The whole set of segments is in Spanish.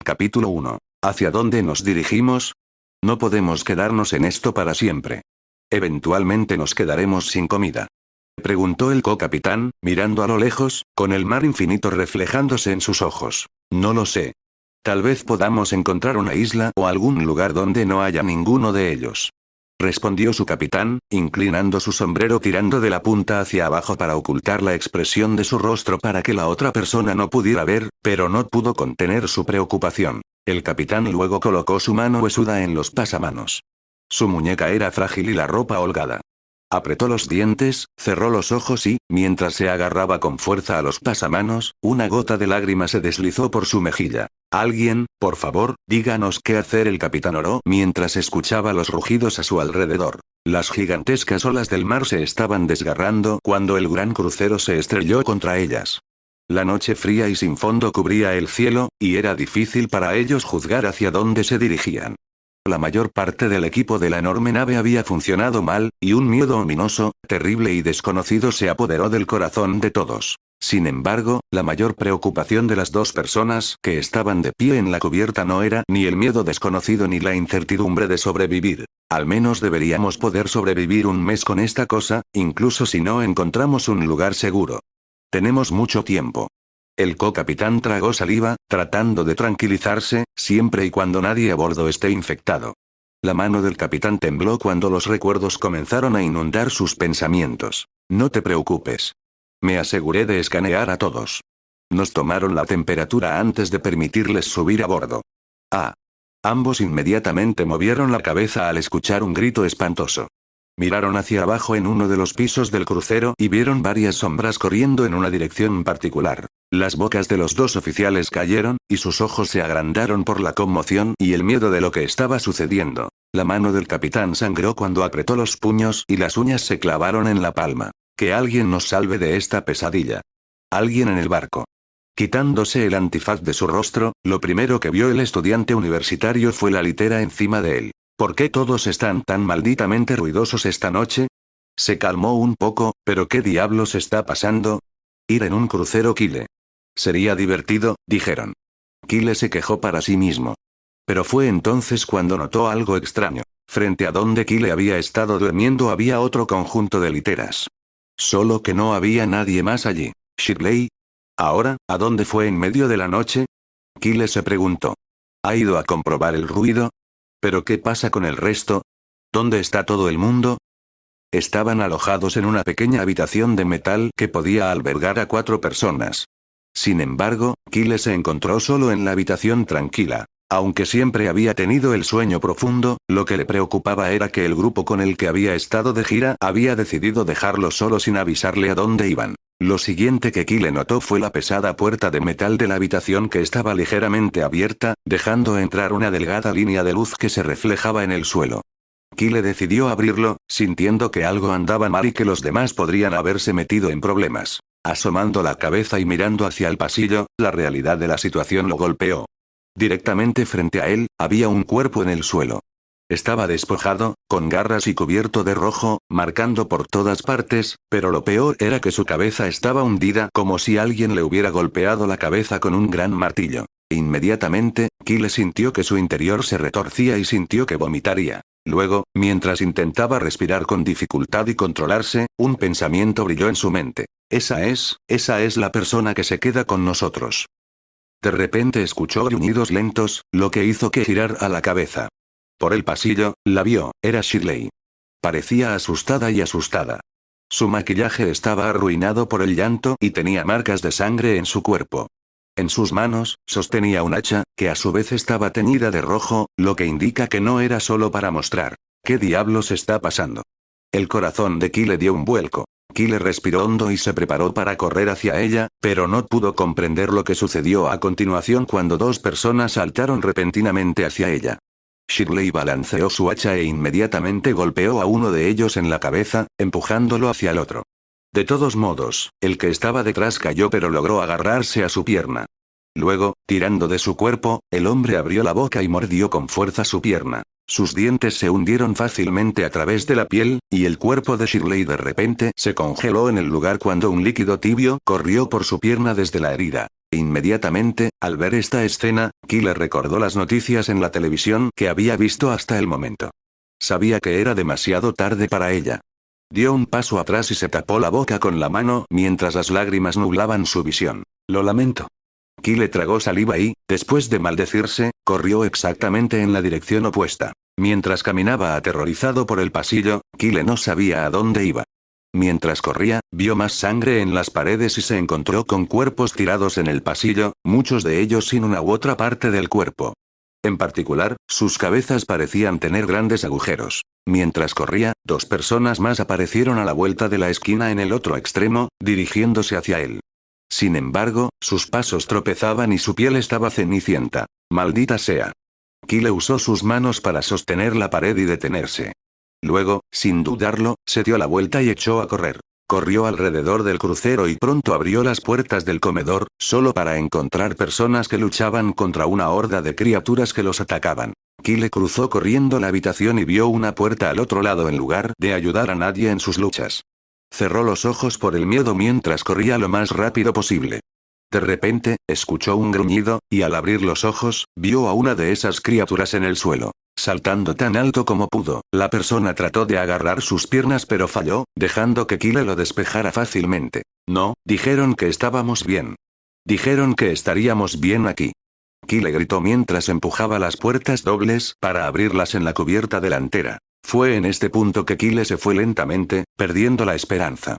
Capítulo 1. ¿Hacia dónde nos dirigimos? No podemos quedarnos en esto para siempre. Eventualmente nos quedaremos sin comida. Preguntó el co-capitán, mirando a lo lejos, con el mar infinito reflejándose en sus ojos. No lo sé. Tal vez podamos encontrar una isla o algún lugar donde no haya ninguno de ellos. Respondió su capitán, inclinando su sombrero tirando de la punta hacia abajo para ocultar la expresión de su rostro para que la otra persona no pudiera ver, pero no pudo contener su preocupación. El capitán luego colocó su mano huesuda en los pasamanos. Su muñeca era frágil y la ropa holgada. Apretó los dientes, cerró los ojos y, mientras se agarraba con fuerza a los pasamanos, una gota de lágrima se deslizó por su mejilla. Alguien, por favor, díganos qué hacer, el capitán oró mientras escuchaba los rugidos a su alrededor. Las gigantescas olas del mar se estaban desgarrando cuando el gran crucero se estrelló contra ellas. La noche fría y sin fondo cubría el cielo, y era difícil para ellos juzgar hacia dónde se dirigían. La mayor parte del equipo de la enorme nave había funcionado mal, y un miedo ominoso, terrible y desconocido se apoderó del corazón de todos. Sin embargo, la mayor preocupación de las dos personas que estaban de pie en la cubierta no era ni el miedo desconocido ni la incertidumbre de sobrevivir. Al menos deberíamos poder sobrevivir un mes con esta cosa, incluso si no encontramos un lugar seguro. Tenemos mucho tiempo. El co-capitán tragó saliva, tratando de tranquilizarse, siempre y cuando nadie a bordo esté infectado. La mano del capitán tembló cuando los recuerdos comenzaron a inundar sus pensamientos. No te preocupes. Me aseguré de escanear a todos. Nos tomaron la temperatura antes de permitirles subir a bordo. Ah. Ambos inmediatamente movieron la cabeza al escuchar un grito espantoso. Miraron hacia abajo en uno de los pisos del crucero y vieron varias sombras corriendo en una dirección particular. Las bocas de los dos oficiales cayeron, y sus ojos se agrandaron por la conmoción y el miedo de lo que estaba sucediendo. La mano del capitán sangró cuando apretó los puños y las uñas se clavaron en la palma. Que alguien nos salve de esta pesadilla. Alguien en el barco. Quitándose el antifaz de su rostro, lo primero que vio el estudiante universitario fue la litera encima de él. ¿Por qué todos están tan malditamente ruidosos esta noche? Se calmó un poco, pero ¿qué diablos está pasando? Ir en un crucero Kyle. Sería divertido, dijeron. Kyle se quejó para sí mismo. Pero fue entonces cuando notó algo extraño. Frente a donde Kyle había estado durmiendo había otro conjunto de literas. Solo que no había nadie más allí. ¿Shirley? Ahora, ¿a dónde fue en medio de la noche? Kyle se preguntó. ¿Ha ido a comprobar el ruido? ¿Pero qué pasa con el resto? ¿Dónde está todo el mundo? Estaban alojados en una pequeña habitación de metal que podía albergar a 4 personas. Sin embargo, Kyle se encontró solo en la habitación tranquila. Aunque siempre había tenido el sueño profundo, lo que le preocupaba era que el grupo con el que había estado de gira había decidido dejarlo solo sin avisarle a dónde iban. Lo siguiente que Kyle notó fue la pesada puerta de metal de la habitación que estaba ligeramente abierta, dejando entrar una delgada línea de luz que se reflejaba en el suelo. Kyle decidió abrirlo, sintiendo que algo andaba mal y que los demás podrían haberse metido en problemas. Asomando la cabeza y mirando hacia el pasillo, la realidad de la situación lo golpeó. Directamente frente a él, había un cuerpo en el suelo. Estaba despojado, con garras y cubierto de rojo, marcando por todas partes, pero lo peor era que su cabeza estaba hundida como si alguien le hubiera golpeado la cabeza con un gran martillo. Inmediatamente, Kyle sintió que su interior se retorcía y sintió que vomitaría. Luego, mientras intentaba respirar con dificultad y controlarse, un pensamiento brilló en su mente. Esa es la persona que se queda con nosotros. De repente escuchó gruñidos lentos, lo que hizo que girara la cabeza. Por el pasillo, la vio, era Shirley. Parecía asustada y asustada. Su maquillaje estaba arruinado por el llanto y tenía marcas de sangre en su cuerpo. En sus manos, sostenía un hacha, que a su vez estaba teñida de rojo, lo que indica que no era solo para mostrar. ¿Qué diablos está pasando? El corazón de Kyle dio un vuelco. Kyle respiró hondo y se preparó para correr hacia ella, pero no pudo comprender lo que sucedió a continuación cuando 2 personas saltaron repentinamente hacia ella. Shirley balanceó su hacha e inmediatamente golpeó a uno de ellos en la cabeza, empujándolo hacia el otro. De todos modos, el que estaba detrás cayó pero logró agarrarse a su pierna. Luego, tirando de su cuerpo, el hombre abrió la boca y mordió con fuerza su pierna. Sus dientes se hundieron fácilmente a través de la piel, y el cuerpo de Shirley de repente se congeló en el lugar cuando un líquido tibio corrió por su pierna desde la herida. Inmediatamente, al ver esta escena, Kyle recordó las noticias en la televisión que había visto hasta el momento. Sabía que era demasiado tarde para ella. Dio un paso atrás y se tapó la boca con la mano mientras las lágrimas nublaban su visión. Lo lamento. Kyle tragó saliva y, después de maldecirse, corrió exactamente en la dirección opuesta. Mientras caminaba aterrorizado por el pasillo, Kyle no sabía a dónde iba. Mientras corría, vio más sangre en las paredes y se encontró con cuerpos tirados en el pasillo, muchos de ellos sin una u otra parte del cuerpo. En particular, sus cabezas parecían tener grandes agujeros. Mientras corría, 2 personas más aparecieron a la vuelta de la esquina en el otro extremo, dirigiéndose hacia él. Sin embargo, sus pasos tropezaban y su piel estaba cenicienta. ¡Maldita sea! Kyle usó sus manos para sostener la pared y detenerse. Luego, sin dudarlo, se dio la vuelta y echó a correr. Corrió alrededor del crucero y pronto abrió las puertas del comedor, solo para encontrar personas que luchaban contra una horda de criaturas que los atacaban. Kyle cruzó corriendo la habitación y vio una puerta al otro lado en lugar de ayudar a nadie en sus luchas. Cerró los ojos por el miedo mientras corría lo más rápido posible. De repente, escuchó un gruñido, y al abrir los ojos, vio a una de esas criaturas en el suelo. Saltando tan alto como pudo, la persona trató de agarrar sus piernas pero falló, dejando que Kyle lo despejara fácilmente. No, dijeron que estábamos bien. Dijeron que estaríamos bien aquí. Kyle gritó mientras empujaba las puertas dobles para abrirlas en la cubierta delantera. Fue en este punto que Kyle se fue lentamente, perdiendo la esperanza.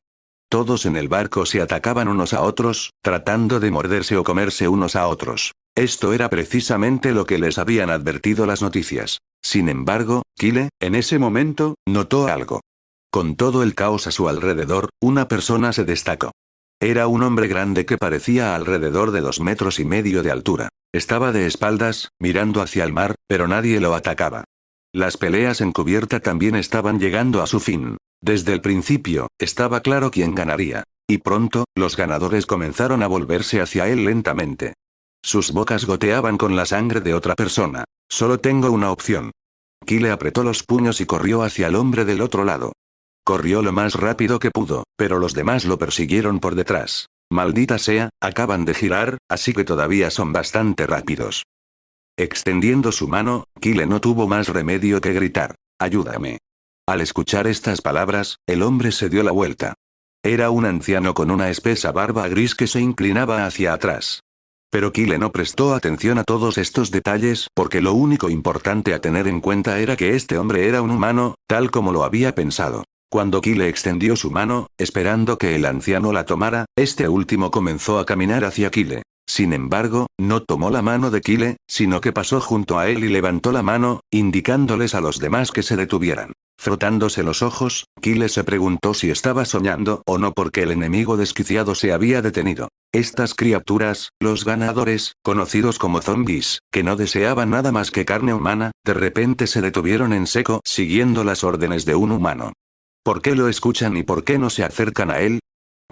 Todos en el barco se atacaban unos a otros, tratando de morderse o comerse unos a otros. Esto era precisamente lo que les habían advertido las noticias. Sin embargo, Kyle, en ese momento, notó algo. Con todo el caos a su alrededor, una persona se destacó. Era un hombre grande que parecía alrededor de 2,5 metros de altura. Estaba de espaldas, mirando hacia el mar, pero nadie lo atacaba. Las peleas en cubierta también estaban llegando a su fin. Desde el principio, estaba claro quién ganaría. Y pronto, los ganadores comenzaron a volverse hacia él lentamente. Sus bocas goteaban con la sangre de otra persona. Solo tengo una opción. Kyle apretó los puños y corrió hacia el hombre del otro lado. Corrió lo más rápido que pudo, pero los demás lo persiguieron por detrás. Maldita sea, acaban de girar, así que todavía son bastante rápidos. Extendiendo su mano, Kyle no tuvo más remedio que gritar: «¡Ayúdame!». Al escuchar estas palabras, el hombre se dio la vuelta. Era un anciano con una espesa barba gris que se inclinaba hacia atrás. Pero Kyle no prestó atención a todos estos detalles porque lo único importante a tener en cuenta era que este hombre era un humano, tal como lo había pensado. Cuando Kyle extendió su mano, esperando que el anciano la tomara, este último comenzó a caminar hacia Kyle. Sin embargo, no tomó la mano de Kyle, sino que pasó junto a él y levantó la mano, indicándoles a los demás que se detuvieran. Frotándose los ojos, Kyle se preguntó si estaba soñando o no porque el enemigo desquiciado se había detenido. Estas criaturas, los ganadores, conocidos como zombies, que no deseaban nada más que carne humana, de repente se detuvieron en seco, siguiendo las órdenes de un humano. ¿Por qué lo escuchan y por qué no se acercan a él?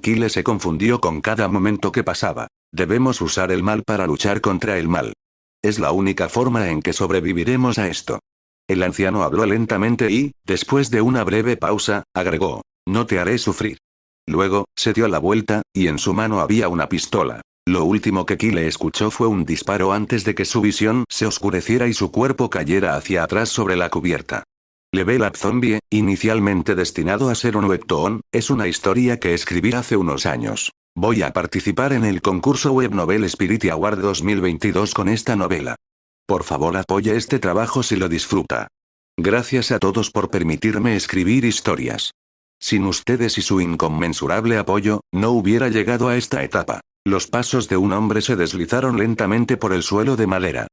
Kyle se confundió con cada momento que pasaba. Debemos usar el mal para luchar contra el mal. Es la única forma en que sobreviviremos a esto. El anciano habló lentamente y, después de una breve pausa, agregó: «No te haré sufrir». Luego, se dio la vuelta, y en su mano había una pistola. Lo último que Kyle escuchó fue un disparo antes de que su visión se oscureciera y su cuerpo cayera hacia atrás sobre la cubierta. Level Up Zombie, inicialmente destinado a ser un webtoon, es una historia que escribí hace unos años. Voy a participar en el concurso Web Novel Spirit Award 2022 con esta novela. Por favor, apoye este trabajo si lo disfruta. Gracias a todos por permitirme escribir historias. Sin ustedes y su inconmensurable apoyo, no hubiera llegado a esta etapa. Los pasos de un hombre se deslizaron lentamente por el suelo de madera.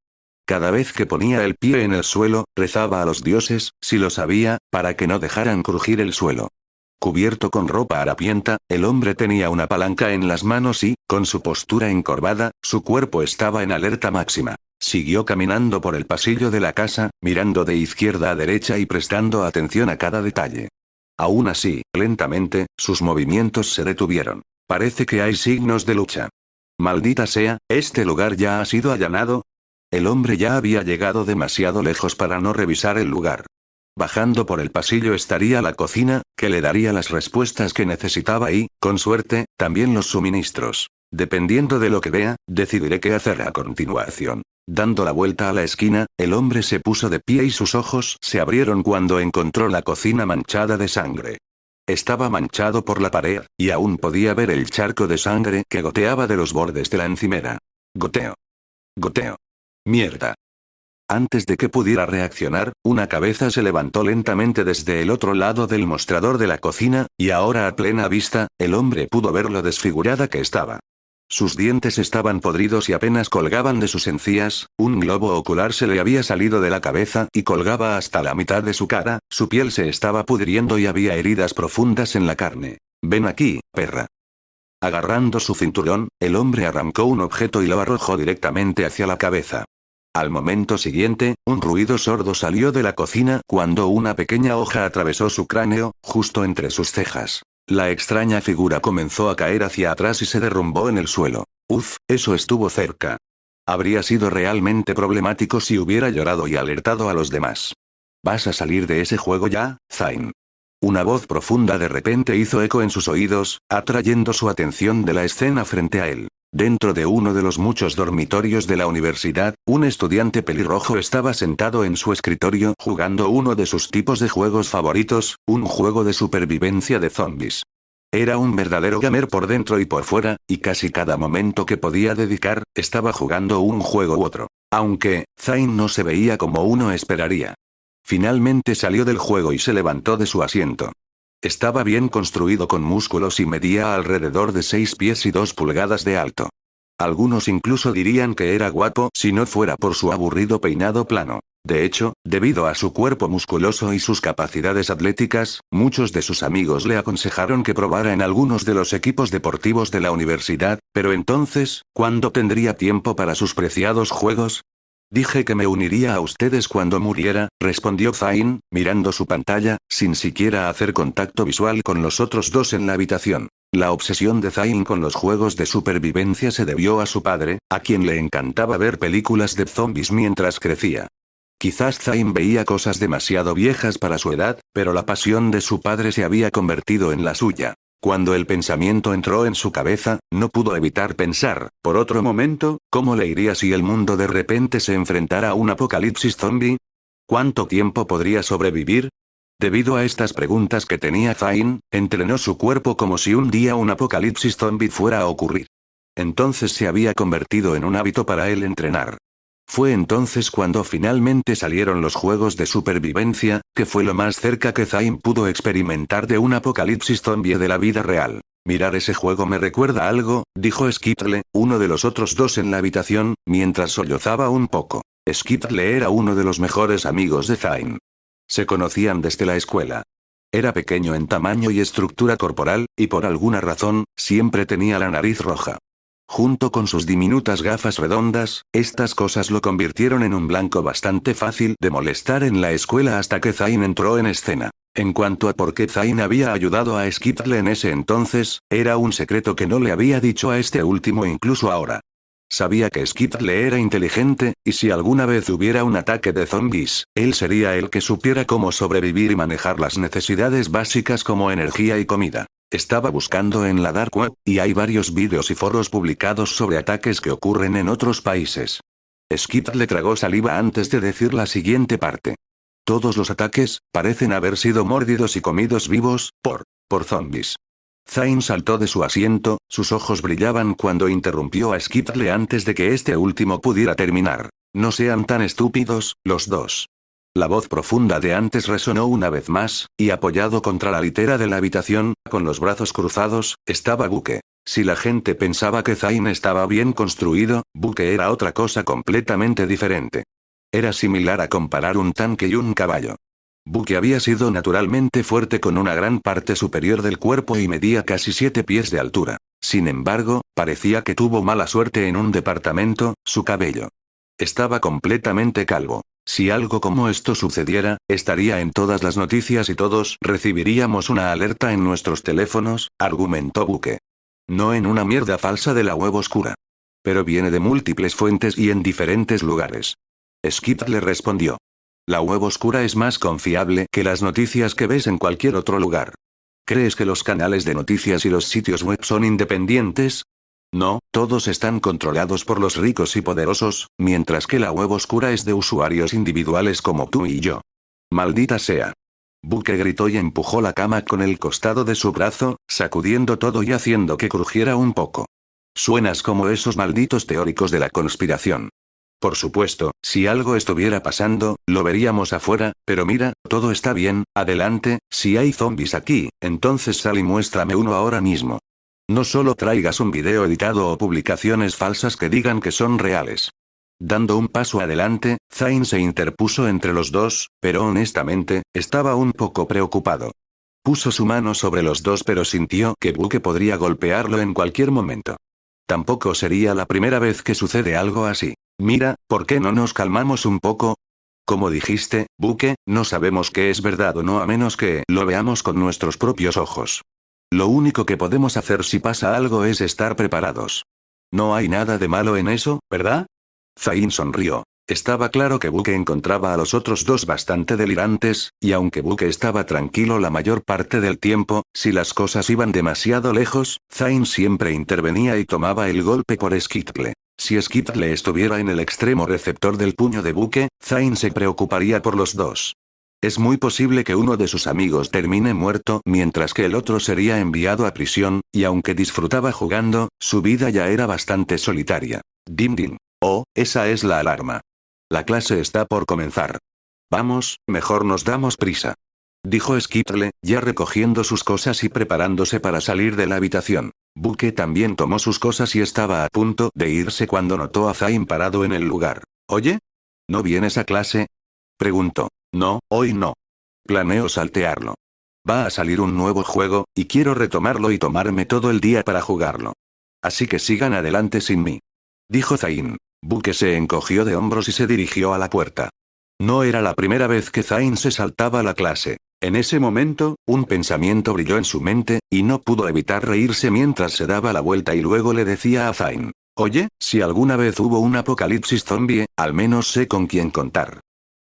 Cada vez que ponía el pie en el suelo, rezaba a los dioses, si lo sabía, para que no dejaran crujir el suelo. Cubierto con ropa harapienta, el hombre tenía una palanca en las manos y, con su postura encorvada, su cuerpo estaba en alerta máxima. Siguió caminando por el pasillo de la casa, mirando de izquierda a derecha y prestando atención a cada detalle. Aún así, lentamente, sus movimientos se detuvieron. Parece que hay signos de lucha. Maldita sea, ¿este lugar ya ha sido allanado? El hombre ya había llegado demasiado lejos para no revisar el lugar. Bajando por el pasillo estaría la cocina, que le daría las respuestas que necesitaba y, con suerte, también los suministros. Dependiendo de lo que vea, decidiré qué hacer a continuación. Dando la vuelta a la esquina, el hombre se puso de pie y sus ojos se abrieron cuando encontró la cocina manchada de sangre. Estaba manchado por la pared, y aún podía ver el charco de sangre que goteaba de los bordes de la encimera. Goteo. Goteo. Mierda. Antes de que pudiera reaccionar, una cabeza se levantó lentamente desde el otro lado del mostrador de la cocina, y ahora a plena vista, el hombre pudo ver lo desfigurada que estaba. Sus dientes estaban podridos y apenas colgaban de sus encías, un globo ocular se le había salido de la cabeza y colgaba hasta la mitad de su cara, su piel se estaba pudriendo y había heridas profundas en la carne. Ven aquí, perra. Agarrando su cinturón, el hombre arrancó un objeto y lo arrojó directamente hacia la cabeza. Al momento siguiente, un ruido sordo salió de la cocina cuando una pequeña hoja atravesó su cráneo, justo entre sus cejas. La extraña figura comenzó a caer hacia atrás y se derrumbó en el suelo. Uf, eso estuvo cerca. Habría sido realmente problemático si hubiera llorado y alertado a los demás. ¿Vas a salir de ese juego ya, Zayn? Una voz profunda de repente hizo eco en sus oídos, atrayendo su atención de la escena frente a él. Dentro de uno de los muchos dormitorios de la universidad, un estudiante pelirrojo estaba sentado en su escritorio jugando uno de sus tipos de juegos favoritos, un juego de supervivencia de zombies. Era un verdadero gamer por dentro y por fuera, y casi cada momento que podía dedicar, estaba jugando un juego u otro. Aunque, Zayn no se veía como uno esperaría. Finalmente salió del juego y se levantó de su asiento. Estaba bien construido con músculos y medía alrededor de 6 pies y 2 pulgadas de alto. Algunos incluso dirían que era guapo si no fuera por su aburrido peinado plano. De hecho, debido a su cuerpo musculoso y sus capacidades atléticas, muchos de sus amigos le aconsejaron que probara en algunos de los equipos deportivos de la universidad, pero entonces, ¿cuándo tendría tiempo para sus preciados juegos? Dije que me uniría a ustedes cuando muriera, respondió Zayn, mirando su pantalla, sin siquiera hacer contacto visual con los otros dos en la habitación. La obsesión de Zayn con los juegos de supervivencia se debió a su padre, a quien le encantaba ver películas de zombies mientras crecía. Quizás Zayn veía cosas demasiado viejas para su edad, pero la pasión de su padre se había convertido en la suya. Cuando el pensamiento entró en su cabeza, no pudo evitar pensar, por otro momento, ¿cómo le iría si el mundo de repente se enfrentara a un apocalipsis zombie? ¿Cuánto tiempo podría sobrevivir? Debido a estas preguntas que tenía Zayn, entrenó su cuerpo como si un día un apocalipsis zombie fuera a ocurrir. Entonces se había convertido en un hábito para él entrenar. Fue entonces cuando finalmente salieron los juegos de supervivencia, que fue lo más cerca que Zayn pudo experimentar de un apocalipsis zombie de la vida real. Mirar ese juego me recuerda algo, dijo Skittle, uno de los otros dos en la habitación, mientras sollozaba un poco. Skittle era uno de los mejores amigos de Zayn. Se conocían desde la escuela. Era pequeño en tamaño y estructura corporal, y por alguna razón, siempre tenía la nariz roja. Junto con sus diminutas gafas redondas, estas cosas lo convirtieron en un blanco bastante fácil de molestar en la escuela hasta que Zayn entró en escena. En cuanto a por qué Zayn había ayudado a Skittle en ese entonces, era un secreto que no le había dicho a este último incluso ahora. Sabía que Skittle era inteligente, y si alguna vez hubiera un ataque de zombies, él sería el que supiera cómo sobrevivir y manejar las necesidades básicas como energía y comida. Estaba buscando en la Dark Web, y hay varios vídeos y foros publicados sobre ataques que ocurren en otros países. Skittle tragó saliva antes de decir la siguiente parte. Todos los ataques, parecen haber sido mordidos y comidos vivos, por zombies. Zayn saltó de su asiento, sus ojos brillaban cuando interrumpió a Skittle antes de que este último pudiera terminar. No sean tan estúpidos, los dos. La voz profunda de antes resonó una vez más, y apoyado contra la litera de la habitación, con los brazos cruzados, estaba Buke. Si la gente pensaba que Zayn estaba bien construido, Buke era otra cosa completamente diferente. Era similar a comparar un tanque y un caballo. Buke había sido naturalmente fuerte con una gran parte superior del cuerpo y medía casi 7 pies de altura. Sin embargo, parecía que tuvo mala suerte en un departamento, su cabello. Estaba completamente calvo. Si algo como esto sucediera, estaría en todas las noticias y todos recibiríamos una alerta en nuestros teléfonos, argumentó Buke. No en una mierda falsa de la web oscura. Pero viene de múltiples fuentes y en diferentes lugares. Skip le respondió. La web oscura es más confiable que las noticias que ves en cualquier otro lugar. ¿Crees que los canales de noticias y los sitios web son independientes? No, todos están controlados por los ricos y poderosos, mientras que la web oscura es de usuarios individuales como tú y yo. Maldita sea. Buque gritó y empujó la cama con el costado de su brazo, sacudiendo todo y haciendo que crujiera un poco. Suenas como esos malditos teóricos de la conspiración. Por supuesto, si algo estuviera pasando, lo veríamos afuera, pero mira, todo está bien, adelante, si hay zombies aquí, entonces sal y muéstrame uno ahora mismo. No solo traigas un video editado o publicaciones falsas que digan que son reales. Dando un paso adelante, Zayn se interpuso entre los dos, pero honestamente, estaba un poco preocupado. Puso su mano sobre los dos pero sintió que Buque podría golpearlo en cualquier momento. Tampoco sería la primera vez que sucede algo así. Mira, ¿por qué no nos calmamos un poco? Como dijiste, Buque, no sabemos qué es verdad o no a menos que lo veamos con nuestros propios ojos. Lo único que podemos hacer si pasa algo es estar preparados. No hay nada de malo en eso, ¿verdad? Zayn sonrió. Estaba claro que Buque encontraba a los otros dos bastante delirantes, y aunque Buque estaba tranquilo la mayor parte del tiempo, si las cosas iban demasiado lejos, Zayn siempre intervenía y tomaba el golpe por Skitle. Si Skitle estuviera en el extremo receptor del puño de Buque, Zayn se preocuparía por los dos. Es muy posible que uno de sus amigos termine muerto mientras que el otro sería enviado a prisión, y aunque disfrutaba jugando, su vida ya era bastante solitaria. Dim dim. Oh, esa es la alarma. La clase está por comenzar. Vamos, mejor nos damos prisa. Dijo Skitle, ya recogiendo sus cosas y preparándose para salir de la habitación. Buque también tomó sus cosas y estaba a punto de irse cuando notó a Zayn parado en el lugar. ¿Oye? ¿No vienes a clase? Preguntó. No, hoy no. Planeo saltearlo. Va a salir un nuevo juego, y quiero retomarlo y tomarme todo el día para jugarlo. Así que sigan adelante sin mí. Dijo Zayn. Buque se encogió de hombros y se dirigió a la puerta. No era la primera vez que Zayn se saltaba la clase. En ese momento, un pensamiento brilló en su mente, y no pudo evitar reírse mientras se daba la vuelta y luego le decía a Zayn. Oye, si alguna vez hubo un apocalipsis zombie, al menos sé con quién contar.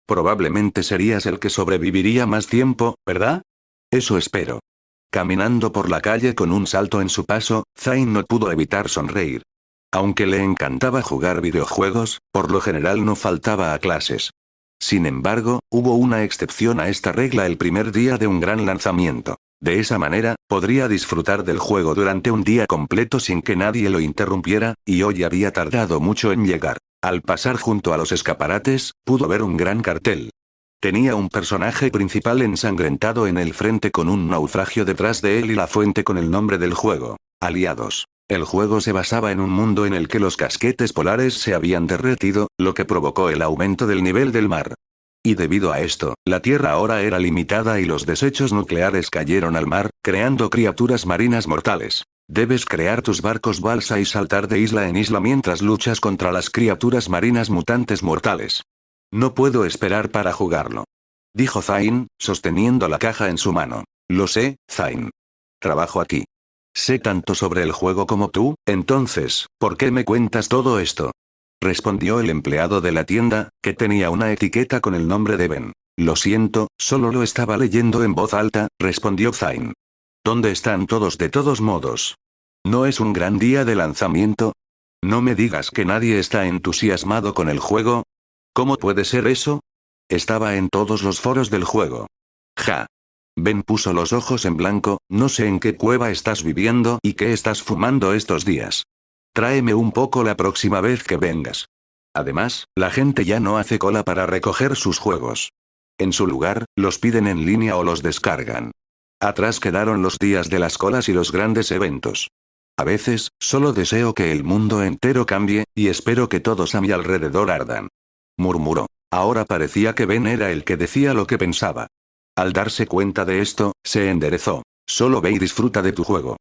Probablemente serías el que sobreviviría más tiempo, ¿verdad? Eso espero. Caminando por la calle con un salto en su paso, Zayn no pudo evitar sonreír. Aunque le encantaba jugar videojuegos, por lo general no faltaba a clases. Sin embargo, hubo una excepción a esta regla el primer día de un gran lanzamiento. De esa manera, podría disfrutar del juego durante un día completo sin que nadie lo interrumpiera, y hoy había tardado mucho en llegar. Al pasar junto a los escaparates, pudo ver un gran cartel. Tenía un personaje principal ensangrentado en el frente con un naufragio detrás de él y la fuente con el nombre del juego. Aliados. El juego se basaba en un mundo en el que los casquetes polares se habían derretido, lo que provocó el aumento del nivel del mar. Y debido a esto, la Tierra ahora era limitada y los desechos nucleares cayeron al mar, creando criaturas marinas mortales. Debes crear tus barcos balsa y saltar de isla en isla mientras luchas contra las criaturas marinas mutantes mortales. No puedo esperar para jugarlo. Dijo Zayn, sosteniendo la caja en su mano. Lo sé, Zayn. Trabajo aquí. Sé tanto sobre el juego como tú, entonces, ¿por qué me cuentas todo esto? Respondió el empleado de la tienda, que tenía una etiqueta con el nombre de Ben. Lo siento, solo lo estaba leyendo en voz alta, respondió Zayn. ¿Dónde están todos de todos modos? ¿No es un gran día de lanzamiento? No me digas que nadie está entusiasmado con el juego. ¿Cómo puede ser eso? Estaba en todos los foros del juego. Ja. Ben puso los ojos en blanco, no sé en qué cueva estás viviendo y qué estás fumando estos días. Tráeme un poco la próxima vez que vengas. Además, la gente ya no hace cola para recoger sus juegos. En su lugar, los piden en línea o los descargan. Atrás quedaron los días de las colas y los grandes eventos. A veces, solo deseo que el mundo entero cambie, y espero que todos a mi alrededor ardan. Murmuró. Ahora parecía que Ben era el que decía lo que pensaba. Al darse cuenta de esto, se enderezó. Solo ve y disfruta de tu juego.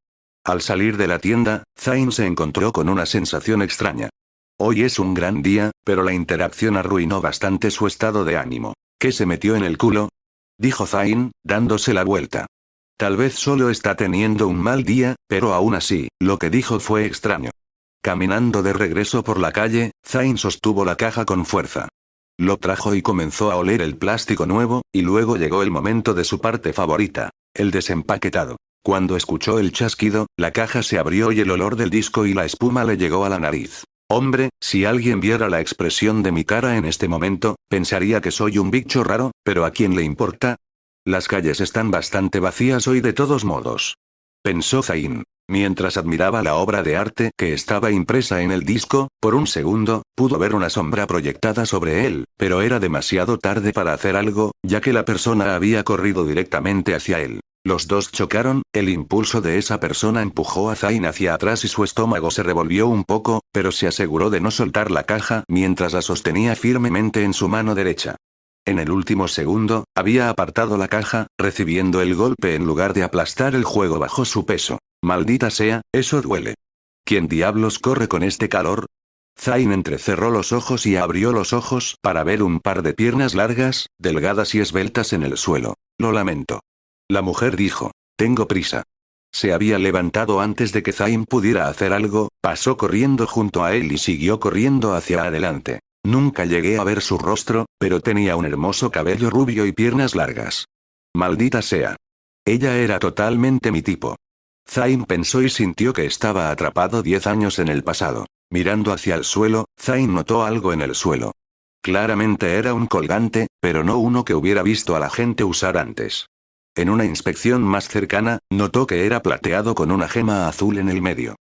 Al salir de la tienda, Zayn se encontró con una sensación extraña. Hoy es un gran día, pero la interacción arruinó bastante su estado de ánimo. ¿Qué se metió en el culo? Dijo Zayn, dándose la vuelta. Tal vez solo está teniendo un mal día, pero aún así, lo que dijo fue extraño. Caminando de regreso por la calle, Zayn sostuvo la caja con fuerza. Lo trajo y comenzó a oler el plástico nuevo, y luego llegó el momento de su parte favorita, el desempaquetado. Cuando escuchó el chasquido, la caja se abrió y el olor del disco y la espuma le llegó a la nariz. Hombre, si alguien viera la expresión de mi cara en este momento, pensaría que soy un bicho raro, pero ¿a quién le importa? Las calles están bastante vacías hoy de todos modos. Pensó Zayn. Mientras admiraba la obra de arte que estaba impresa en el disco, por un segundo, pudo ver una sombra proyectada sobre él, pero era demasiado tarde para hacer algo, ya que la persona había corrido directamente hacia él. Los dos chocaron, el impulso de esa persona empujó a Zayn hacia atrás y su estómago se revolvió un poco, pero se aseguró de no soltar la caja mientras la sostenía firmemente en su mano derecha. En el último segundo, había apartado la caja, recibiendo el golpe en lugar de aplastar el juego bajo su peso. Maldita sea, eso duele. ¿Quién diablos corre con este calor? Zayn entrecerró los ojos y abrió los ojos para ver un par de piernas largas, delgadas y esbeltas en el suelo. Lo lamento. La mujer dijo. Tengo prisa. Se había levantado antes de que Zayn pudiera hacer algo, pasó corriendo junto a él y siguió corriendo hacia adelante. Nunca llegué a ver su rostro, pero tenía un hermoso cabello rubio y piernas largas. Maldita sea. Ella era totalmente mi tipo. Zayn pensó y sintió que estaba atrapado 10 años en el pasado. Mirando hacia el suelo, Zayn notó algo en el suelo. Claramente era un colgante, pero no uno que hubiera visto a la gente usar antes. En una inspección más cercana, notó que era plateado con una gema azul en el medio.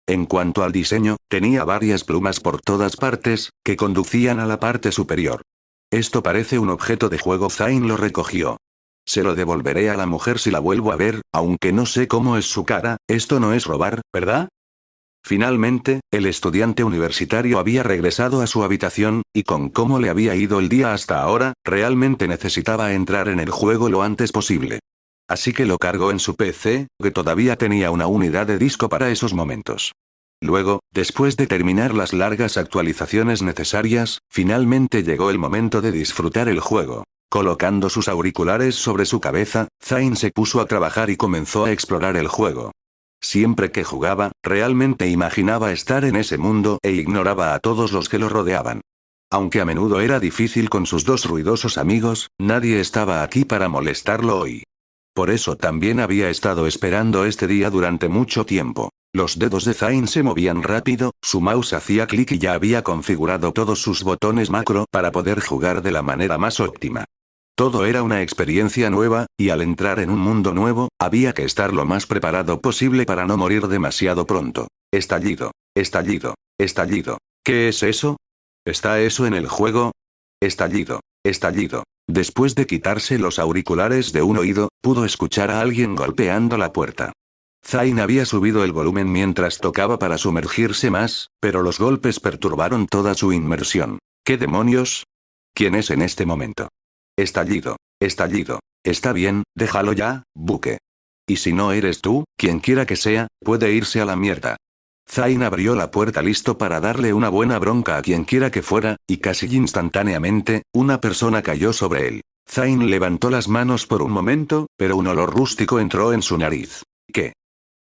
En cuanto al diseño, tenía varias plumas por todas partes, que conducían a la parte superior. Esto parece un objeto de juego. Zayn lo recogió. Se lo devolveré a la mujer si la vuelvo a ver, aunque no sé cómo es su cara, esto no es robar, ¿verdad? Finalmente, el estudiante universitario había regresado a su habitación, y con cómo le había ido el día hasta ahora, realmente necesitaba entrar en el juego lo antes posible. Así que lo cargó en su PC, que todavía tenía una unidad de disco para esos momentos. Luego, después de terminar las largas actualizaciones necesarias, finalmente llegó el momento de disfrutar el juego. Colocando sus auriculares sobre su cabeza, Zayn se puso a trabajar y comenzó a explorar el juego. Siempre que jugaba, realmente imaginaba estar en ese mundo e ignoraba a todos los que lo rodeaban. Aunque a menudo era difícil con sus dos ruidosos amigos, nadie estaba aquí para molestarlo hoy. Por eso también había estado esperando este día durante mucho tiempo. Los dedos de Zayn se movían rápido, su mouse hacía clic y ya había configurado todos sus botones macro para poder jugar de la manera más óptima. Todo era una experiencia nueva, y al entrar en un mundo nuevo, había que estar lo más preparado posible para no morir demasiado pronto. Estallido. Estallido. Estallido. ¿Qué es eso? ¿Está eso en el juego? Estallido. Estallido. Después de quitarse los auriculares de un oído, pudo escuchar a alguien golpeando la puerta. Zayn había subido el volumen mientras tocaba para sumergirse más, pero los golpes perturbaron toda su inmersión. ¿Qué demonios? ¿Quién es en este momento? Estallido. Estallido. Está bien, déjalo ya, buque. Y si no eres tú, quien quiera que sea, puede irse a la mierda. Zayn abrió la puerta listo para darle una buena bronca a quien quiera que fuera, y casi instantáneamente, una persona cayó sobre él. Zayn levantó las manos por un momento, pero un olor rústico entró en su nariz. ¿Qué?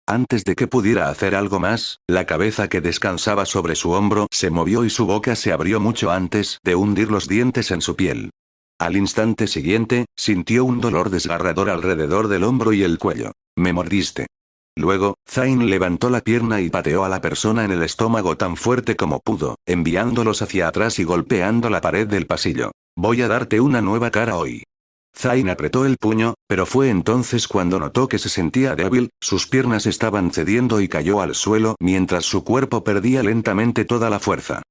Antes de que pudiera hacer algo más, la cabeza que descansaba sobre su hombro se movió y su boca se abrió mucho antes de hundir los dientes en su piel. Al instante siguiente, sintió un dolor desgarrador alrededor del hombro y el cuello. Me mordiste. Luego, Zayn levantó la pierna y pateó a la persona en el estómago tan fuerte como pudo, enviándolos hacia atrás y golpeando la pared del pasillo. Voy a darte una nueva cara hoy. Zayn apretó el puño, pero fue entonces cuando notó que se sentía débil, sus piernas estaban cediendo y cayó al suelo mientras su cuerpo perdía lentamente toda la fuerza.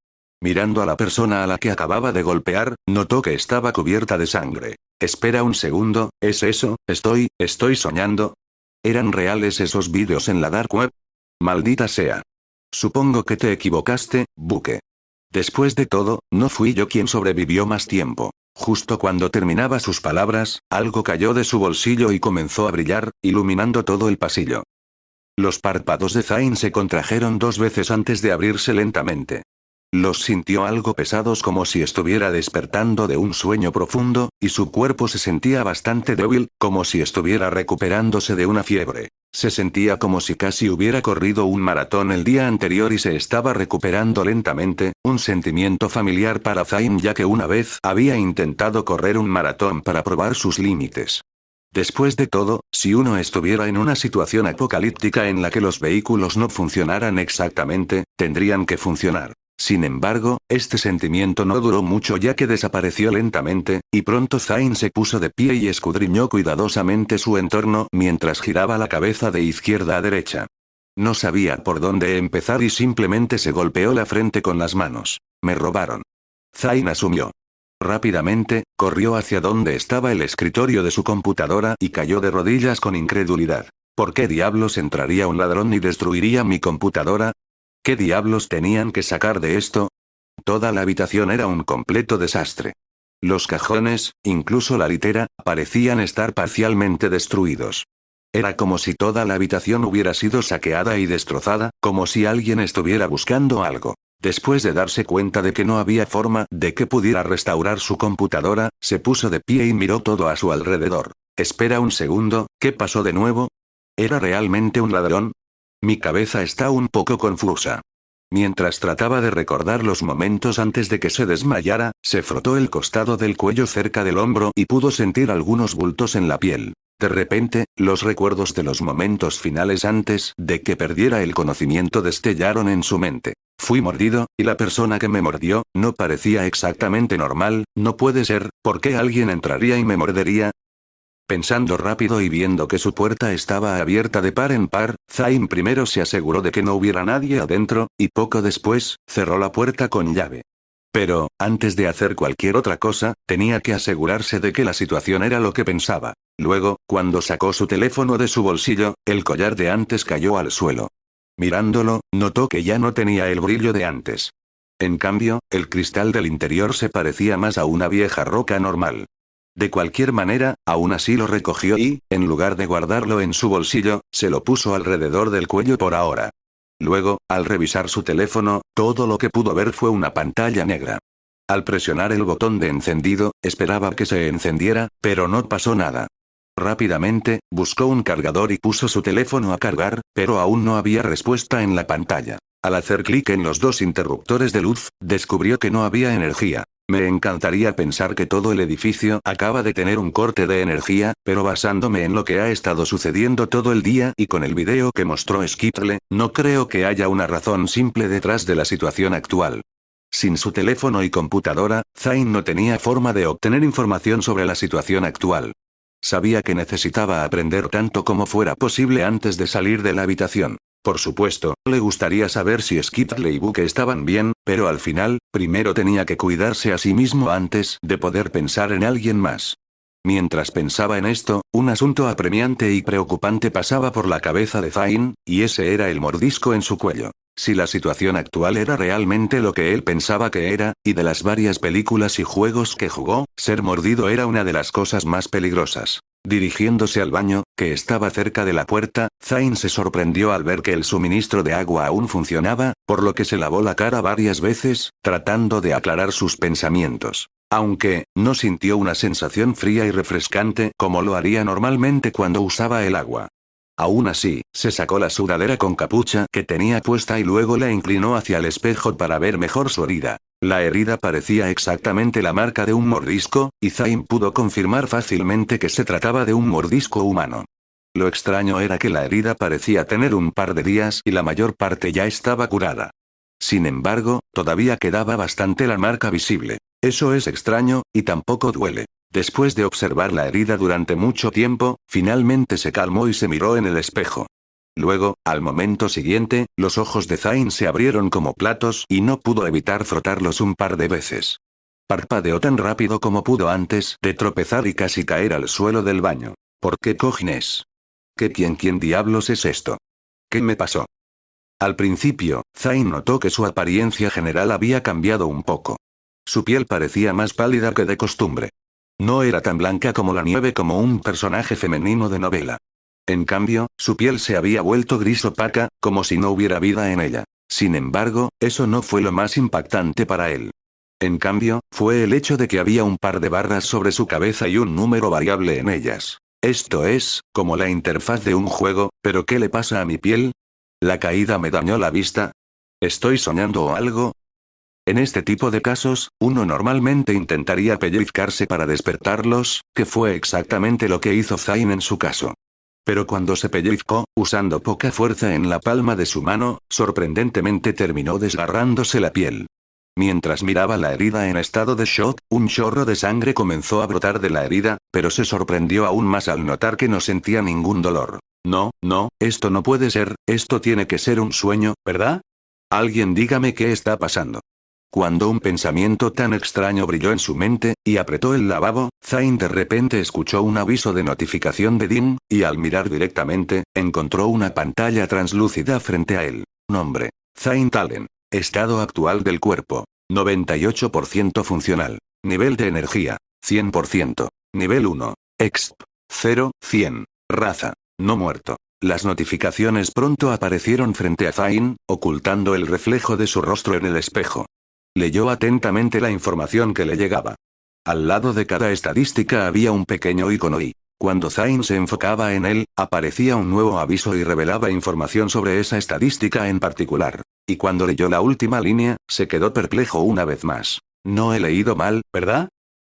Mirando a la persona a la que acababa de golpear, notó que estaba cubierta de sangre. Espera un segundo, ¿es eso? ¿Estoy soñando? ¿Eran reales esos vídeos en la dark web? Maldita sea. Supongo que te equivocaste, buque. Después de todo, no fui yo quien sobrevivió más tiempo. Justo cuando terminaba sus palabras, algo cayó de su bolsillo y comenzó a brillar, iluminando todo el pasillo. Los párpados de Zayn se contrajeron 2 veces antes de abrirse lentamente. Los sintió algo pesados como si estuviera despertando de un sueño profundo, y su cuerpo se sentía bastante débil, como si estuviera recuperándose de una fiebre. Se sentía como si casi hubiera corrido un maratón el día anterior y se estaba recuperando lentamente, un sentimiento familiar para Zayn ya que una vez había intentado correr un maratón para probar sus límites. Después de todo, si uno estuviera en una situación apocalíptica en la que los vehículos no funcionaran exactamente, tendrían que funcionar. Sin embargo, este sentimiento no duró mucho ya que desapareció lentamente, y pronto Zayn se puso de pie y escudriñó cuidadosamente su entorno mientras giraba la cabeza de izquierda a derecha. No sabía por dónde empezar y simplemente se golpeó la frente con las manos. Me robaron. Zayn asumió. Rápidamente, corrió hacia donde estaba el escritorio de su computadora y cayó de rodillas con incredulidad. ¿Por qué diablos entraría un ladrón y destruiría mi computadora? ¿Qué diablos tenían que sacar de esto? Toda la habitación era un completo desastre. Los cajones, incluso la litera, parecían estar parcialmente destruidos. Era como si toda la habitación hubiera sido saqueada y destrozada, como si alguien estuviera buscando algo. Después de darse cuenta de que no había forma de que pudiera restaurar su computadora, se puso de pie y miró todo a su alrededor. Espera un segundo, ¿qué pasó de nuevo? ¿Era realmente un ladrón? Mi cabeza está un poco confusa. Mientras trataba de recordar los momentos antes de que se desmayara, se frotó el costado del cuello cerca del hombro y pudo sentir algunos bultos en la piel. De repente, los recuerdos de los momentos finales antes de que perdiera el conocimiento destellaron en su mente. Fui mordido, y la persona que me mordió, no parecía exactamente normal, no puede ser, ¿por qué alguien entraría y me mordería? Pensando rápido y viendo que su puerta estaba abierta de par en par, Zayn primero se aseguró de que no hubiera nadie adentro, y poco después, cerró la puerta con llave. Pero, antes de hacer cualquier otra cosa, tenía que asegurarse de que la situación era lo que pensaba. Luego, cuando sacó su teléfono de su bolsillo, el collar de antes cayó al suelo. Mirándolo, notó que ya no tenía el brillo de antes. En cambio, el cristal del interior se parecía más a una vieja roca normal. De cualquier manera, aún así lo recogió y, en lugar de guardarlo en su bolsillo, se lo puso alrededor del cuello por ahora. Luego, al revisar su teléfono, todo lo que pudo ver fue una pantalla negra. Al presionar el botón de encendido, esperaba que se encendiera, pero no pasó nada. Rápidamente, buscó un cargador y puso su teléfono a cargar, pero aún no había respuesta en la pantalla. Al hacer clic en los dos interruptores de luz, descubrió que no había energía. Me encantaría pensar que todo el edificio acaba de tener un corte de energía, pero basándome en lo que ha estado sucediendo todo el día y con el video que mostró Skittle, no creo que haya una razón simple detrás de la situación actual. Sin su teléfono y computadora, Zayn no tenía forma de obtener información sobre la situación actual. Sabía que necesitaba aprender tanto como fuera posible antes de salir de la habitación. Por supuesto, le gustaría saber si Skittle y Buck estaban bien, pero al final, primero tenía que cuidarse a sí mismo antes de poder pensar en alguien más. Mientras pensaba en esto, un asunto apremiante y preocupante pasaba por la cabeza de Zayn, y ese era el mordisco en su cuello. Si la situación actual era realmente lo que él pensaba que era, y de las varias películas y juegos que jugó, ser mordido era una de las cosas más peligrosas. Dirigiéndose al baño, que estaba cerca de la puerta, Zayn se sorprendió al ver que el suministro de agua aún funcionaba, por lo que se lavó la cara varias veces, tratando de aclarar sus pensamientos. Aunque, no sintió una sensación fría y refrescante como lo haría normalmente cuando usaba el agua. Aún así, se sacó la sudadera con capucha que tenía puesta y luego la inclinó hacia el espejo para ver mejor su herida. La herida parecía exactamente la marca de un mordisco, y Zayn pudo confirmar fácilmente que se trataba de un mordisco humano. Lo extraño era que la herida parecía tener un par de días y la mayor parte ya estaba curada. Sin embargo, todavía quedaba bastante la marca visible. Eso es extraño, y tampoco duele. Después de observar la herida durante mucho tiempo, finalmente se calmó y se miró en el espejo. Luego, al momento siguiente, los ojos de Zayn se abrieron como platos y no pudo evitar frotarlos un par de veces. Parpadeó tan rápido como pudo antes de tropezar y casi caer al suelo del baño. ¿Por qué cojines? ¿Quién diablos es esto? ¿Qué me pasó? Al principio, Zayn notó que su apariencia general había cambiado un poco. Su piel parecía más pálida que de costumbre. No era tan blanca como la nieve como un personaje femenino de novela. En cambio, su piel se había vuelto gris opaca, como si no hubiera vida en ella. Sin embargo, eso no fue lo más impactante para él. En cambio, fue el hecho de que había un par de barras sobre su cabeza y un número variable en ellas. Esto es, como la interfaz de un juego, pero ¿qué le pasa a mi piel? ¿La caída me dañó la vista? ¿Estoy soñando o algo? En este tipo de casos, uno normalmente intentaría pellizcarse para despertarlos, que fue exactamente lo que hizo Zayn en su caso. Pero cuando se pellizcó, usando poca fuerza en la palma de su mano, sorprendentemente terminó desgarrándose la piel. Mientras miraba la herida en estado de shock, un chorro de sangre comenzó a brotar de la herida, pero se sorprendió aún más al notar que no sentía ningún dolor. No, no, esto no puede ser, esto tiene que ser un sueño, ¿verdad? Alguien dígame qué está pasando. Cuando un pensamiento tan extraño brilló en su mente, y apretó el lavabo, Zayn de repente escuchó un aviso de notificación de DIM, y al mirar directamente, encontró una pantalla translúcida frente a él. Nombre: Zayn Tallen. Estado actual del cuerpo: 98% funcional. Nivel de energía: 100%. Nivel 1. Exp. 0, 100. Raza: no muerto. Las notificaciones pronto aparecieron frente a Zayn, ocultando el reflejo de su rostro en el espejo. Leyó atentamente la información que le llegaba. Al lado de cada estadística había un pequeño icono y, cuando Zayn se enfocaba en él, aparecía un nuevo aviso y revelaba información sobre esa estadística en particular. Y cuando leyó la última línea, se quedó perplejo una vez más. No he leído mal, ¿verdad?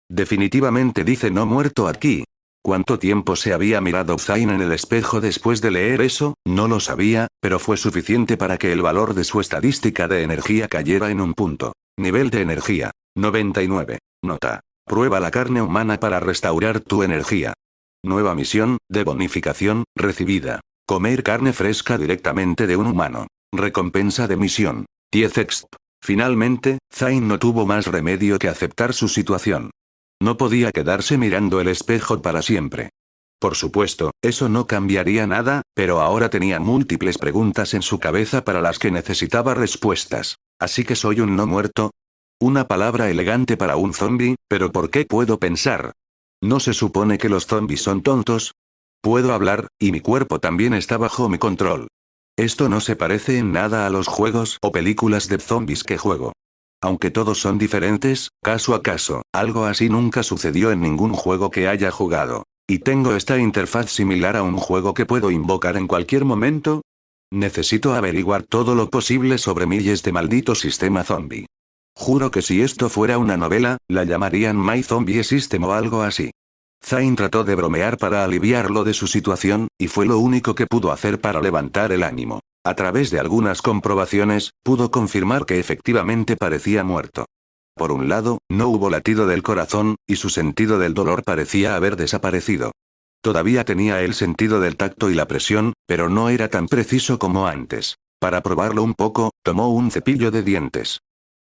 Definitivamente dice no muerto aquí. ¿Cuánto tiempo se había mirado Zayn en el espejo después de leer eso? No lo sabía, pero fue suficiente para que el valor de su estadística de energía cayera en un punto. Nivel de energía: 99. Nota: prueba la carne humana para restaurar tu energía. Nueva misión, de bonificación, recibida. Comer carne fresca directamente de un humano. Recompensa de misión: 10 exp. Finalmente, Zayn no tuvo más remedio que aceptar su situación. No podía quedarse mirando el espejo para siempre. Por supuesto, eso no cambiaría nada, pero ahora tenía múltiples preguntas en su cabeza para las que necesitaba respuestas. ¿Así que soy un no muerto? Una palabra elegante para un zombi, pero ¿por qué puedo pensar? ¿No se supone que los zombis son tontos? Puedo hablar, y mi cuerpo también está bajo mi control. Esto no se parece en nada a los juegos o películas de zombies que juego. Aunque todos son diferentes, caso a caso, algo así nunca sucedió en ningún juego que haya jugado. ¿Y tengo esta interfaz similar a un juego que puedo invocar en cualquier momento? Necesito averiguar todo lo posible sobre mi y este maldito sistema zombie. Juro que si esto fuera una novela, la llamarían My Zombie System o algo así. Zayn trató de bromear para aliviarlo de su situación, y fue lo único que pudo hacer para levantar el ánimo. A través de algunas comprobaciones, pudo confirmar que efectivamente parecía muerto. Por un lado, no hubo latido del corazón, y su sentido del dolor parecía haber desaparecido. Todavía tenía el sentido del tacto y la presión, pero no era tan preciso como antes. Para probarlo un poco, tomó un cepillo de dientes.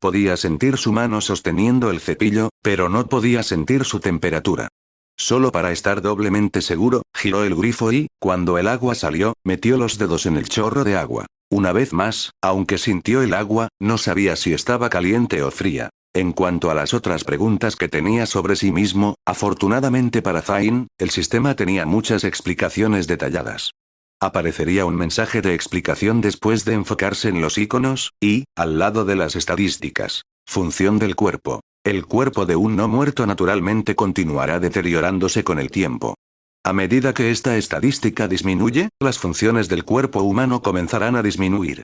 Podía sentir su mano sosteniendo el cepillo, pero no podía sentir su temperatura. Solo para estar doblemente seguro, giró el grifo y, cuando el agua salió, metió los dedos en el chorro de agua. Una vez más, aunque sintió el agua, no sabía si estaba caliente o fría. En cuanto a las otras preguntas que tenía sobre sí mismo, afortunadamente para Zayn, el sistema tenía muchas explicaciones detalladas. Aparecería un mensaje de explicación después de enfocarse en los iconos, y, al lado de las estadísticas. Función del cuerpo. El cuerpo de un no muerto naturalmente continuará deteriorándose con el tiempo. A medida que esta estadística disminuye, las funciones del cuerpo humano comenzarán a disminuir.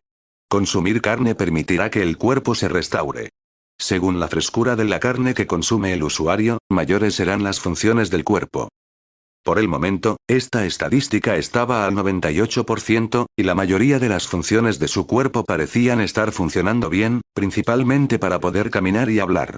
Consumir carne permitirá que el cuerpo se restaure. Según la frescura de la carne que consume el usuario, mayores serán las funciones del cuerpo. Por el momento, esta estadística estaba al 98%, y la mayoría de las funciones de su cuerpo parecían estar funcionando bien, principalmente para poder caminar y hablar.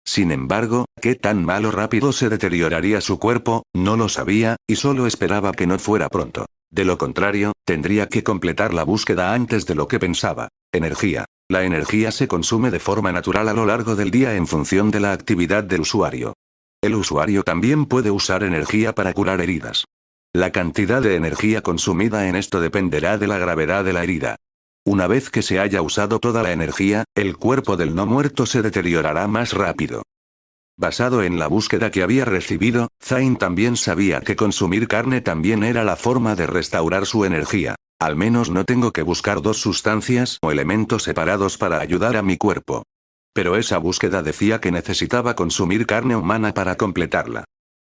Sin embargo, ¿qué tan mal o rápido se deterioraría su cuerpo? No lo sabía, y solo esperaba que no fuera pronto. De lo contrario, tendría que completar la búsqueda antes de lo que pensaba. Energía. La energía se consume de forma natural a lo largo del día en función de la actividad del usuario. El usuario también puede usar energía para curar heridas. La cantidad de energía consumida en esto dependerá de la gravedad de la herida. Una vez que se haya usado toda la energía, el cuerpo del no muerto se deteriorará más rápido. Basado en la búsqueda que había recibido, Zayn también sabía que consumir carne también era la forma de restaurar su energía. Al menos no tengo que buscar dos sustancias o elementos separados para ayudar a mi cuerpo. Pero esa búsqueda decía que necesitaba consumir carne humana para completarla.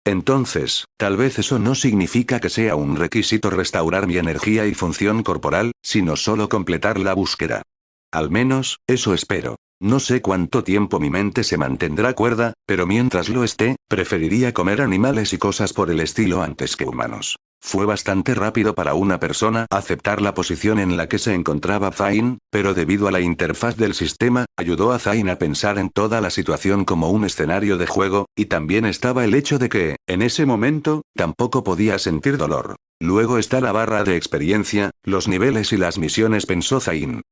Entonces, tal vez eso no significa que sea un requisito restaurar mi energía y función corporal, sino solo completar la búsqueda. Al menos, eso espero. No sé cuánto tiempo mi mente se mantendrá cuerda, pero mientras lo esté, preferiría comer animales y cosas por el estilo antes que humanos. Fue bastante rápido para una persona aceptar la posición en la que se encontraba Zayn, pero debido a la interfaz del sistema, ayudó a Zayn a pensar en toda la situación como un escenario de juego, y también estaba el hecho de que, en ese momento, tampoco podía sentir dolor. Luego está la barra de experiencia, los niveles y las misiones, pensó Zayn.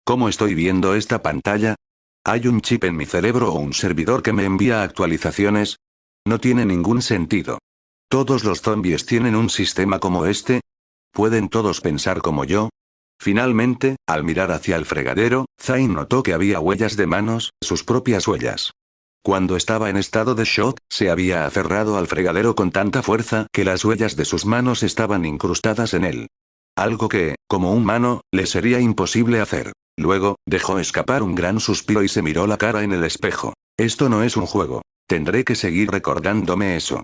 ¿Cómo estoy viendo esta pantalla? ¿Hay un chip en mi cerebro o un servidor que me envía actualizaciones? No tiene ningún sentido. ¿Todos los zombies tienen un sistema como este? ¿Pueden todos pensar como yo? Finalmente, al mirar hacia el fregadero, Zayn notó que había huellas de manos, sus propias huellas. Cuando estaba en estado de shock, se había aferrado al fregadero con tanta fuerza que las huellas de sus manos estaban incrustadas en él. Algo que, como humano, le sería imposible hacer. Luego, dejó escapar un gran suspiro y se miró la cara en el espejo. Esto no es un juego. Tendré que seguir recordándome eso.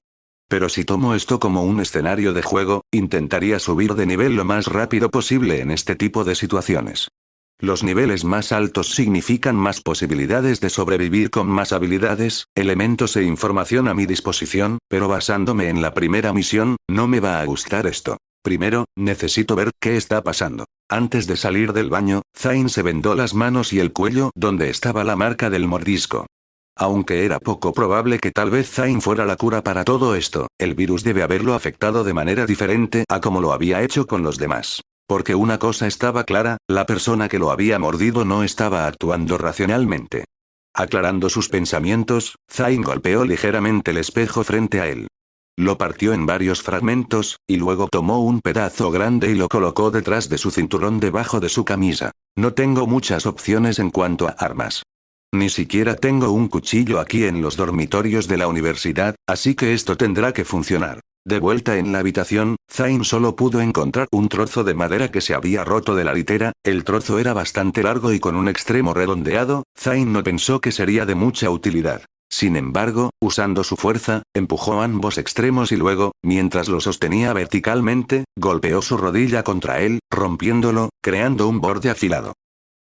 Pero si tomo esto como un escenario de juego, intentaría subir de nivel lo más rápido posible en este tipo de situaciones. Los niveles más altos significan más posibilidades de sobrevivir con más habilidades, elementos e información a mi disposición, pero basándome en la primera misión, no me va a gustar esto. Primero, necesito ver qué está pasando. Antes de salir del baño, Zayn se vendó las manos y el cuello donde estaba la marca del mordisco. Aunque era poco probable que tal vez Zayn fuera la cura para todo esto, el virus debe haberlo afectado de manera diferente a como lo había hecho con los demás. Porque una cosa estaba clara, la persona que lo había mordido no estaba actuando racionalmente. Aclarando sus pensamientos, Zayn golpeó ligeramente el espejo frente a él. Lo partió en varios fragmentos, y luego tomó un pedazo grande y lo colocó detrás de su cinturón debajo de su camisa. No tengo muchas opciones en cuanto a armas. Ni siquiera tengo un cuchillo aquí en los dormitorios de la universidad, así que esto tendrá que funcionar. De vuelta en la habitación, Zayn solo pudo encontrar un trozo de madera que se había roto de la litera, el trozo era bastante largo y con un extremo redondeado, Zayn no pensó que sería de mucha utilidad. Sin embargo, usando su fuerza, empujó ambos extremos y luego, mientras lo sostenía verticalmente, golpeó su rodilla contra él, rompiéndolo, creando un borde afilado.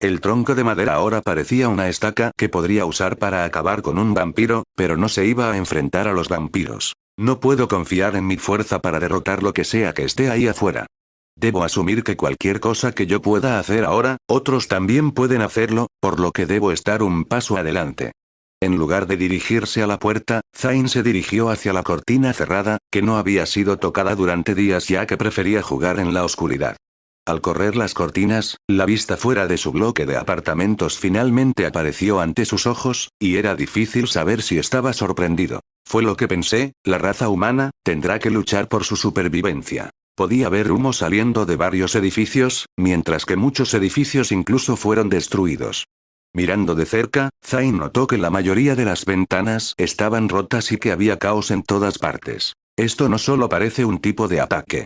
El tronco de madera ahora parecía una estaca que podría usar para acabar con un vampiro, pero no se iba a enfrentar a los vampiros. No puedo confiar en mi fuerza para derrotar lo que sea que esté ahí afuera. Debo asumir que cualquier cosa que yo pueda hacer ahora, otros también pueden hacerlo, por lo que debo estar un paso adelante. En lugar de dirigirse a la puerta, Zayn se dirigió hacia la cortina cerrada, que no había sido tocada durante días ya que prefería jugar en la oscuridad. Al correr las cortinas, la vista fuera de su bloque de apartamentos finalmente apareció ante sus ojos, y era difícil saber si estaba sorprendido. Fue lo que pensé, la raza humana, tendrá que luchar por su supervivencia. Podía ver humo saliendo de varios edificios, mientras que muchos edificios incluso fueron destruidos. Mirando de cerca, Zayn notó que la mayoría de las ventanas estaban rotas y que había caos en todas partes. Esto no solo parece un tipo de ataque.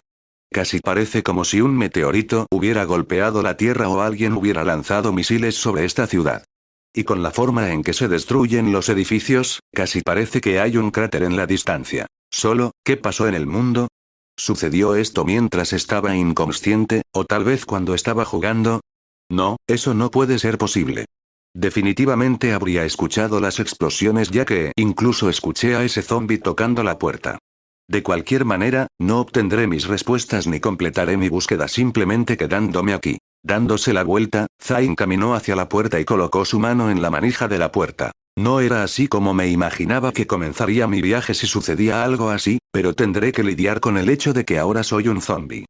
Casi parece como si un meteorito hubiera golpeado la Tierra o alguien hubiera lanzado misiles sobre esta ciudad. Y con la forma en que se destruyen los edificios, casi parece que hay un cráter en la distancia. Solo, ¿qué pasó en el mundo? ¿Sucedió esto mientras estaba inconsciente, o tal vez cuando estaba jugando? No, eso no puede ser posible. Definitivamente habría escuchado las explosiones ya que incluso escuché a ese zombi tocando la puerta. De cualquier manera, no obtendré mis respuestas ni completaré mi búsqueda simplemente quedándome aquí. Dándose la vuelta, Zayn caminó hacia la puerta y colocó su mano en la manija de la puerta. No era así como me imaginaba que comenzaría mi viaje si sucedía algo así, pero tendré que lidiar con el hecho de que ahora soy un zombi.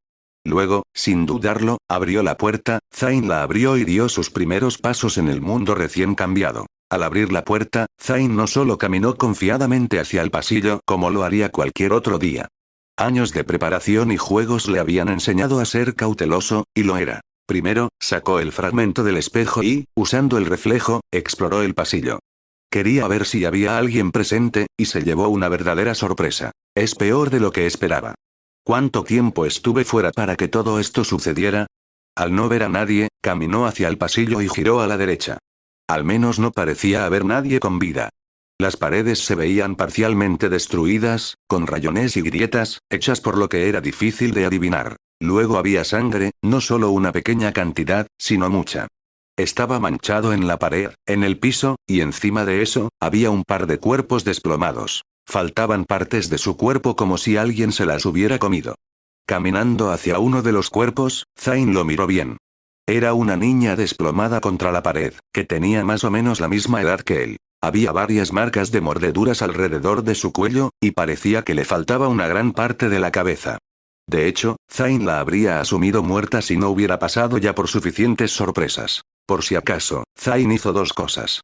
Luego, sin dudarlo, abrió la puerta, Zayn la abrió y dio sus primeros pasos en el mundo recién cambiado. Al abrir la puerta, Zayn no solo caminó confiadamente hacia el pasillo como lo haría cualquier otro día. Años de preparación y juegos le habían enseñado a ser cauteloso, y lo era. Primero, sacó el fragmento del espejo y, usando el reflejo, exploró el pasillo. Quería ver si había alguien presente, y se llevó una verdadera sorpresa. Es peor de lo que esperaba. ¿Cuánto tiempo estuve fuera para que todo esto sucediera? Al no ver a nadie, caminó hacia el pasillo y giró a la derecha. Al menos no parecía haber nadie con vida. Las paredes se veían parcialmente destruidas, con rayones y grietas, hechas por lo que era difícil de adivinar. Luego había sangre, no solo una pequeña cantidad, sino mucha. Estaba manchado en la pared, en el piso, y encima de eso, había un par de cuerpos desplomados. Faltaban partes de su cuerpo como si alguien se las hubiera comido. Caminando hacia uno de los cuerpos, Zayn lo miró bien. Era una niña desplomada contra la pared, que tenía más o menos la misma edad que él. Había varias marcas de mordeduras alrededor de su cuello, y parecía que le faltaba una gran parte de la cabeza. De hecho, Zayn la habría asumido muerta si no hubiera pasado ya por suficientes sorpresas. Por si acaso, Zayn hizo dos cosas.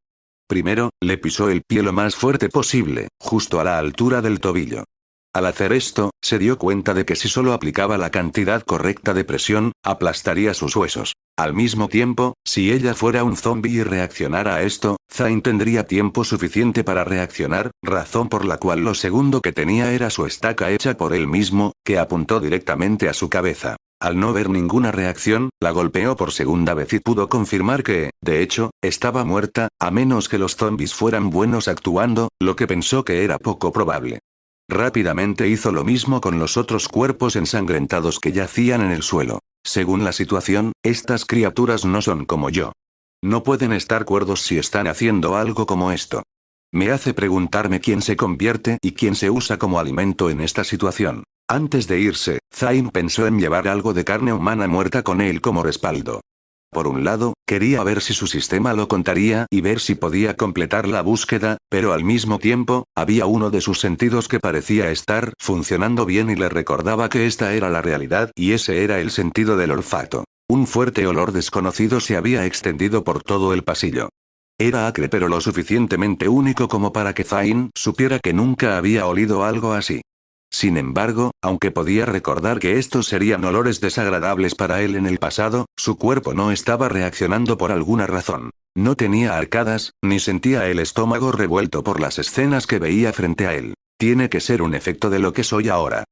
Primero, le pisó el pie lo más fuerte posible, justo a la altura del tobillo. Al hacer esto, se dio cuenta de que si solo aplicaba la cantidad correcta de presión, aplastaría sus huesos. Al mismo tiempo, si ella fuera un zombie y reaccionara a esto, Zayn tendría tiempo suficiente para reaccionar, razón por la cual lo segundo que tenía era su estaca hecha por él mismo, que apuntó directamente a su cabeza. Al no ver ninguna reacción, la golpeó por segunda vez y pudo confirmar que, de hecho, estaba muerta, a menos que los zombies fueran buenos actuando, lo que pensó que era poco probable. Rápidamente hizo lo mismo con los otros cuerpos ensangrentados que yacían en el suelo. Según la situación, estas criaturas no son como yo. No pueden estar cuerdos si están haciendo algo como esto. Me hace preguntarme quién se convierte y quién se usa como alimento en esta situación. Antes de irse, Zayn pensó en llevar algo de carne humana muerta con él como respaldo. Por un lado, quería ver si su sistema lo contaría y ver si podía completar la búsqueda, pero al mismo tiempo, había uno de sus sentidos que parecía estar funcionando bien y le recordaba que esta era la realidad y ese era el sentido del olfato. Un fuerte olor desconocido se había extendido por todo el pasillo. Era acre pero lo suficientemente único como para que Zayn supiera que nunca había olido algo así. Sin embargo, aunque podía recordar que estos serían olores desagradables para él en el pasado, su cuerpo no estaba reaccionando por alguna razón. No tenía arcadas, ni sentía el estómago revuelto por las escenas que veía frente a él. Tiene que ser un efecto de lo que soy ahora.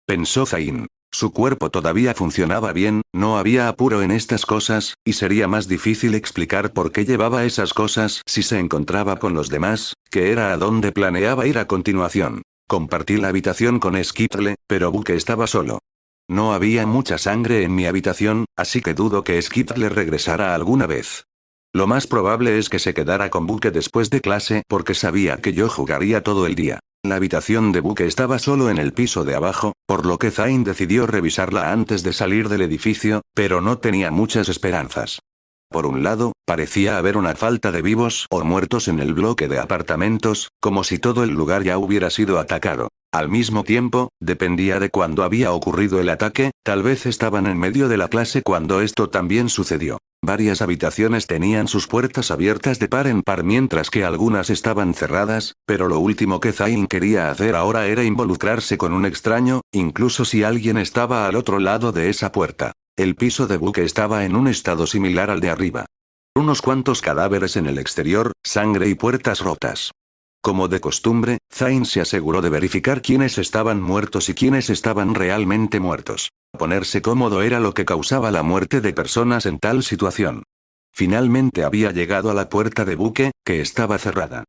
Pensó Zayn. Su cuerpo todavía funcionaba bien, no había apuro en estas cosas, y sería más difícil explicar por qué llevaba esas cosas si se encontraba con los demás, que era a donde planeaba ir a continuación. Compartí la habitación con Skitle, pero Buque estaba solo. No había mucha sangre en mi habitación, así que dudo que Skitle regresara alguna vez. Lo más probable es que se quedara con Buque después de clase porque sabía que yo jugaría todo el día. La habitación de Buque estaba solo en el piso de abajo, por lo que Zayn decidió revisarla antes de salir del edificio, pero no tenía muchas esperanzas. Por un lado, parecía haber una falta de vivos o muertos en el bloque de apartamentos, como si todo el lugar ya hubiera sido atacado. Al mismo tiempo, dependía de cuándo había ocurrido el ataque, tal vez estaban en medio de la clase cuando esto también sucedió. Varias habitaciones tenían sus puertas abiertas de par en par mientras que algunas estaban cerradas, pero lo último que Zayn quería hacer ahora era involucrarse con un extraño, incluso si alguien estaba al otro lado de esa puerta. El piso de Buque estaba en un estado similar al de arriba. Unos cuantos cadáveres en el exterior, sangre y puertas rotas. Como de costumbre, Zayn se aseguró de verificar quiénes estaban muertos y quiénes estaban realmente muertos. Ponerse cómodo era lo que causaba la muerte de personas en tal situación. Finalmente había llegado a la puerta de Buque, que estaba cerrada.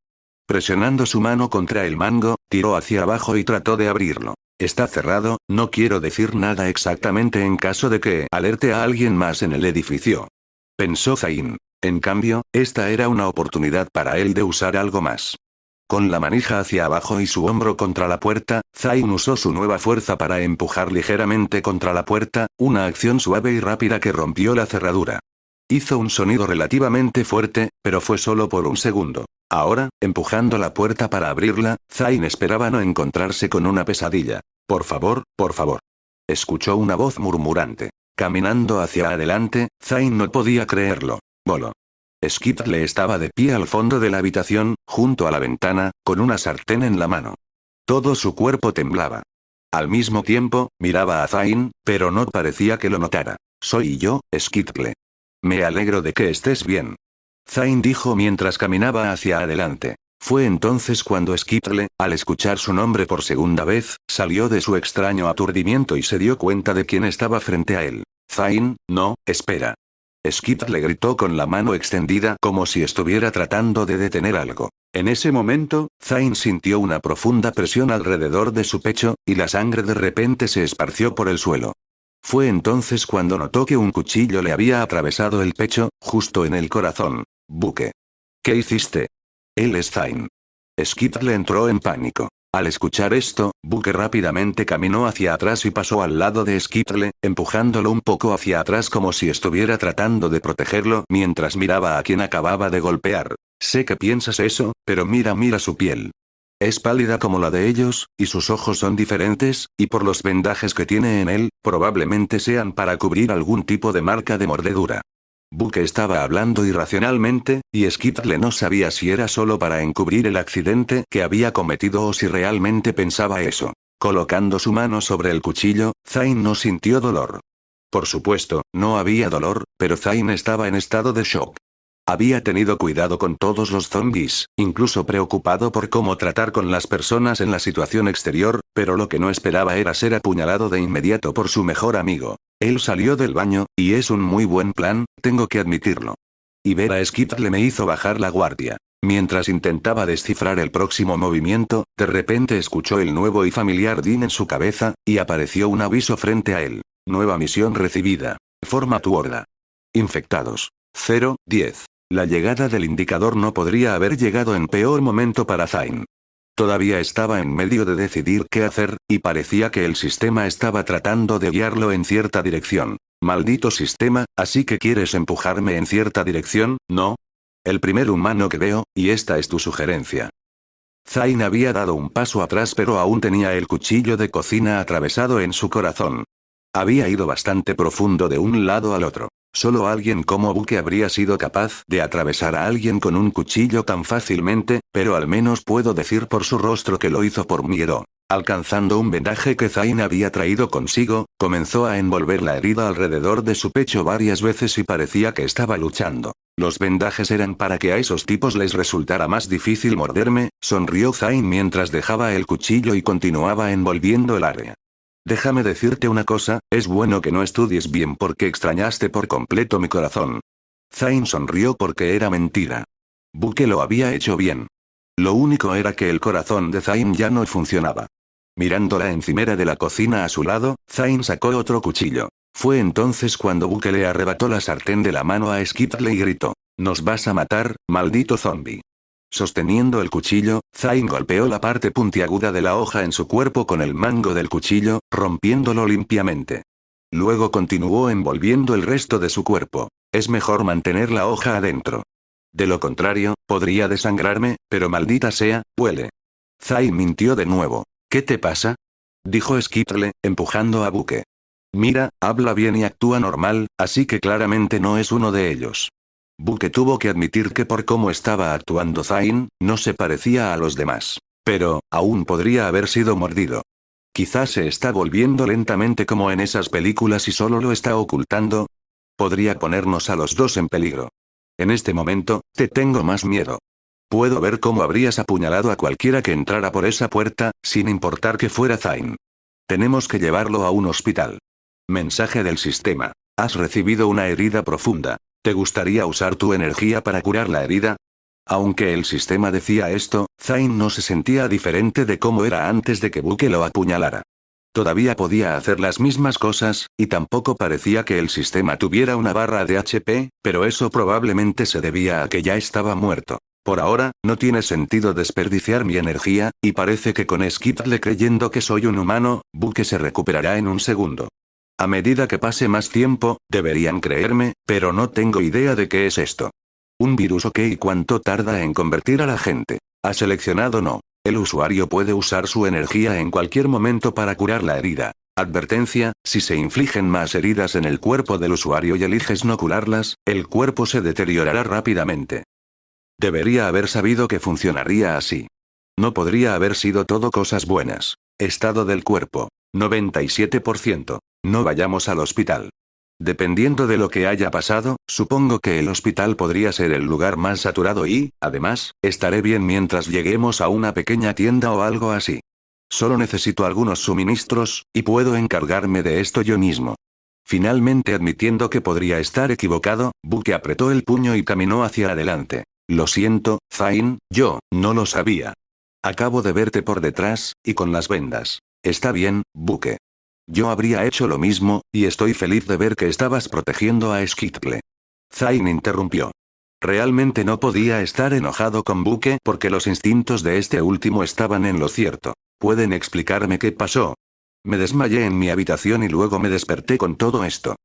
Presionando su mano contra el mango, tiró hacia abajo y trató de abrirlo. Está cerrado, no quiero decir nada exactamente en caso de que alerte a alguien más en el edificio. Pensó Zayn. En cambio, esta era una oportunidad para él de usar algo más. Con la manija hacia abajo y su hombro contra la puerta, Zayn usó su nueva fuerza para empujar ligeramente contra la puerta, una acción suave y rápida que rompió la cerradura. Hizo un sonido relativamente fuerte, pero fue solo por un segundo. Ahora, empujando la puerta para abrirla, Zayn esperaba no encontrarse con una pesadilla. Por favor, por favor. Escuchó una voz murmurante. Caminando hacia adelante, Zayn no podía creerlo. Voló. Skitle estaba de pie al fondo de la habitación, junto a la ventana, con una sartén en la mano. Todo su cuerpo temblaba. Al mismo tiempo, miraba a Zayn, pero no parecía que lo notara. Soy yo, Skitle. Me alegro de que estés bien. Zayn dijo mientras caminaba hacia adelante. Fue entonces cuando Skitle, al escuchar su nombre por segunda vez, salió de su extraño aturdimiento y se dio cuenta de quién estaba frente a él. Zayn, no, espera. Skip le gritó con la mano extendida como si estuviera tratando de detener algo. En ese momento, Zayn sintió una profunda presión alrededor de su pecho, y la sangre de repente se esparció por el suelo. Fue entonces cuando notó que un cuchillo le había atravesado el pecho, justo en el corazón. Buque. ¿Qué hiciste? Él es Zayn. Skip le entró en pánico. Al escuchar esto, Buque rápidamente caminó hacia atrás y pasó al lado de Skitle, empujándolo un poco hacia atrás como si estuviera tratando de protegerlo mientras miraba a quien acababa de golpear. Sé que piensas eso, pero mira su piel. Es pálida como la de ellos, y sus ojos son diferentes, y por los vendajes que tiene en él, probablemente sean para cubrir algún tipo de marca de mordedura. Buque estaba hablando irracionalmente, y Skitle no sabía si era solo para encubrir el accidente que había cometido o si realmente pensaba eso. Colocando su mano sobre el cuchillo, Zayn no sintió dolor. Por supuesto, no había dolor, pero Zayn estaba en estado de shock. Había tenido cuidado con todos los zombies, incluso preocupado por cómo tratar con las personas en la situación exterior, pero lo que no esperaba era ser apuñalado de inmediato por su mejor amigo. Él salió del baño, y es un muy buen plan, tengo que admitirlo. Y ver a Skitle me hizo bajar la guardia. Mientras intentaba descifrar el próximo movimiento, de repente escuchó el nuevo y familiar din en su cabeza, y apareció un aviso frente a él. Nueva misión recibida. Forma tu horda. Infectados. 0-10. La llegada del indicador no podría haber llegado en peor momento para Zayn. Todavía estaba en medio de decidir qué hacer, y parecía que el sistema estaba tratando de guiarlo en cierta dirección. Maldito sistema, ¿así que quieres empujarme en cierta dirección, no? El primer humano que veo, y esta es tu sugerencia. Zayn había dado un paso atrás pero aún tenía el cuchillo de cocina atravesado en su corazón. Había ido bastante profundo de un lado al otro. Solo alguien como Buque habría sido capaz de atravesar a alguien con un cuchillo tan fácilmente, pero al menos puedo decir por su rostro que lo hizo por miedo. Alcanzando un vendaje que Zayn había traído consigo, comenzó a envolver la herida alrededor de su pecho varias veces y parecía que estaba luchando. Los vendajes eran para que a esos tipos les resultara más difícil morderme, sonrió Zayn mientras dejaba el cuchillo y continuaba envolviendo el área. Déjame decirte una cosa, es bueno que no estudies bien porque extrañaste por completo mi corazón. Zayn sonrió porque era mentira. Buque lo había hecho bien. Lo único era que el corazón de Zayn ya no funcionaba. Mirando la encimera de la cocina a su lado, Zayn sacó otro cuchillo. Fue entonces cuando Buque le arrebató la sartén de la mano a Skitle y gritó: «Nos vas a matar, maldito zombie». Sosteniendo el cuchillo, Zayn golpeó la parte puntiaguda de la hoja en su cuerpo con el mango del cuchillo, rompiéndolo limpiamente. Luego continuó envolviendo el resto de su cuerpo. Es mejor mantener la hoja adentro. De lo contrario, podría desangrarme, pero maldita sea, huele. Zayn mintió de nuevo. ¿Qué te pasa?, dijo Skitle, empujando a Buque. Mira, habla bien y actúa normal, así que claramente no es uno de ellos. Buque tuvo que admitir que por cómo estaba actuando Zayn, no se parecía a los demás. Pero, aún podría haber sido mordido. Quizás se está volviendo lentamente como en esas películas y solo lo está ocultando. Podría ponernos a los dos en peligro. En este momento, te tengo más miedo. Puedo ver cómo habrías apuñalado a cualquiera que entrara por esa puerta, sin importar que fuera Zayn. Tenemos que llevarlo a un hospital. Mensaje del sistema. Has recibido una herida profunda. ¿Te gustaría usar tu energía para curar la herida? Aunque el sistema decía esto, Zayn no se sentía diferente de cómo era antes de que Buque lo apuñalara. Todavía podía hacer las mismas cosas, y tampoco parecía que el sistema tuviera una barra de HP, pero eso probablemente se debía a que ya estaba muerto. Por ahora, no tiene sentido desperdiciar mi energía, y parece que con Skitle creyendo que soy un humano, Buque se recuperará en un segundo. A medida que pase más tiempo, deberían creerme, pero no tengo idea de qué es esto. Un virus ok, ¿y cuánto tarda en convertir a la gente? Ha seleccionado no. El usuario puede usar su energía en cualquier momento para curar la herida. Advertencia, si se infligen más heridas en el cuerpo del usuario y eliges no curarlas, el cuerpo se deteriorará rápidamente. Debería haber sabido que funcionaría así. No podría haber sido todo cosas buenas. Estado del cuerpo. 97%. No vayamos al hospital. Dependiendo de lo que haya pasado, supongo que el hospital podría ser el lugar más saturado y, además, estaré bien mientras lleguemos a una pequeña tienda o algo así. Solo necesito algunos suministros, y puedo encargarme de esto yo mismo. Finalmente admitiendo que podría estar equivocado, Buque apretó el puño y caminó hacia adelante. Lo siento, Zain, yo no lo sabía. Acabo de verte por detrás, y con las vendas. Está bien, Buque. Yo habría hecho lo mismo, y estoy feliz de ver que estabas protegiendo a Skittle. Zain interrumpió. Realmente no podía estar enojado con Buque porque los instintos de este último estaban en lo cierto. ¿Pueden explicarme qué pasó? Me desmayé en mi habitación y luego me desperté con todo esto.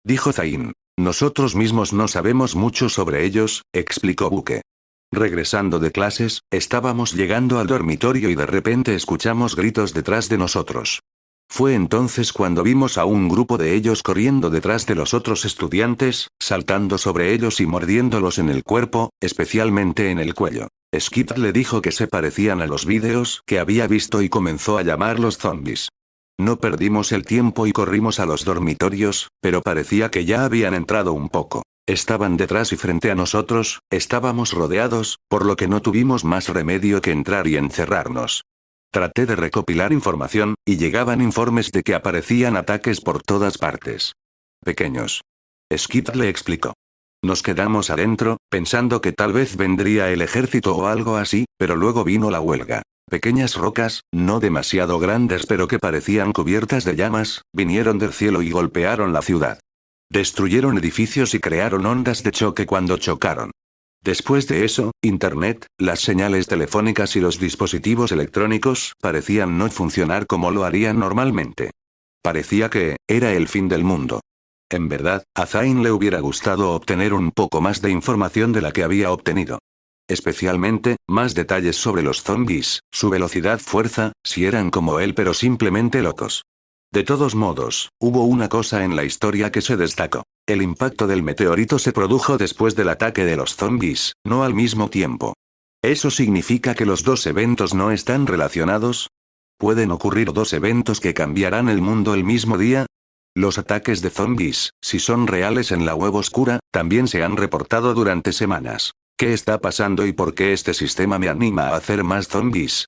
Dijo Zain. Nosotros mismos no sabemos mucho sobre ellos, explicó Buque. Regresando de clases, estábamos llegando al dormitorio y de repente escuchamos gritos detrás de nosotros. Fue entonces cuando vimos a un grupo de ellos corriendo detrás de los otros estudiantes, saltando sobre ellos y mordiéndolos en el cuerpo, especialmente en el cuello. Skip le dijo que se parecían a los vídeos que había visto y comenzó a llamarlos zombies. No perdimos el tiempo y corrimos a los dormitorios, pero parecía que ya habían entrado un poco. Estaban detrás y frente a nosotros, estábamos rodeados, por lo que no tuvimos más remedio que entrar y encerrarnos. Traté de recopilar información, y llegaban informes de que aparecían ataques por todas partes. Pequeños. Skip le explicó. Nos quedamos adentro, pensando que tal vez vendría el ejército o algo así, pero luego vino la huelga. Pequeñas rocas, no demasiado grandes pero que parecían cubiertas de llamas, vinieron del cielo y golpearon la ciudad. Destruyeron edificios y crearon ondas de choque cuando chocaron. Después de eso, Internet, las señales telefónicas y los dispositivos electrónicos parecían no funcionar como lo harían normalmente. Parecía que era el fin del mundo. En verdad, a Zain le hubiera gustado obtener un poco más de información de la que había obtenido. Especialmente, más detalles sobre los zombies, su velocidad, fuerza, si eran como él pero simplemente locos. De todos modos, hubo una cosa en la historia que se destacó. El impacto del meteorito se produjo después del ataque de los zombies, no al mismo tiempo. ¿Eso significa que los dos eventos no están relacionados? ¿Pueden ocurrir dos eventos que cambiarán el mundo el mismo día? Los ataques de zombies, si son reales en la web oscura, también se han reportado durante semanas. ¿Qué está pasando y por qué este sistema me anima a hacer más zombies?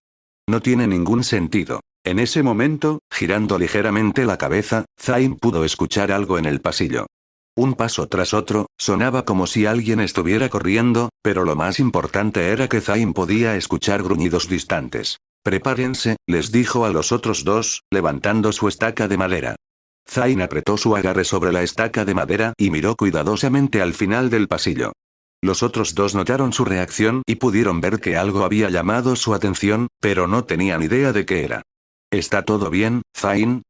No tiene ningún sentido. En ese momento, girando ligeramente la cabeza, Zain pudo escuchar algo en el pasillo. Un paso tras otro, sonaba como si alguien estuviera corriendo, pero lo más importante era que Zain podía escuchar gruñidos distantes. Prepárense, les dijo a los otros dos, levantando su estaca de madera. Zain apretó su agarre sobre la estaca de madera y miró cuidadosamente al final del pasillo. Los otros dos notaron su reacción y pudieron ver que algo había llamado su atención, pero no tenían idea de qué era. ¿Está todo bien, Zain?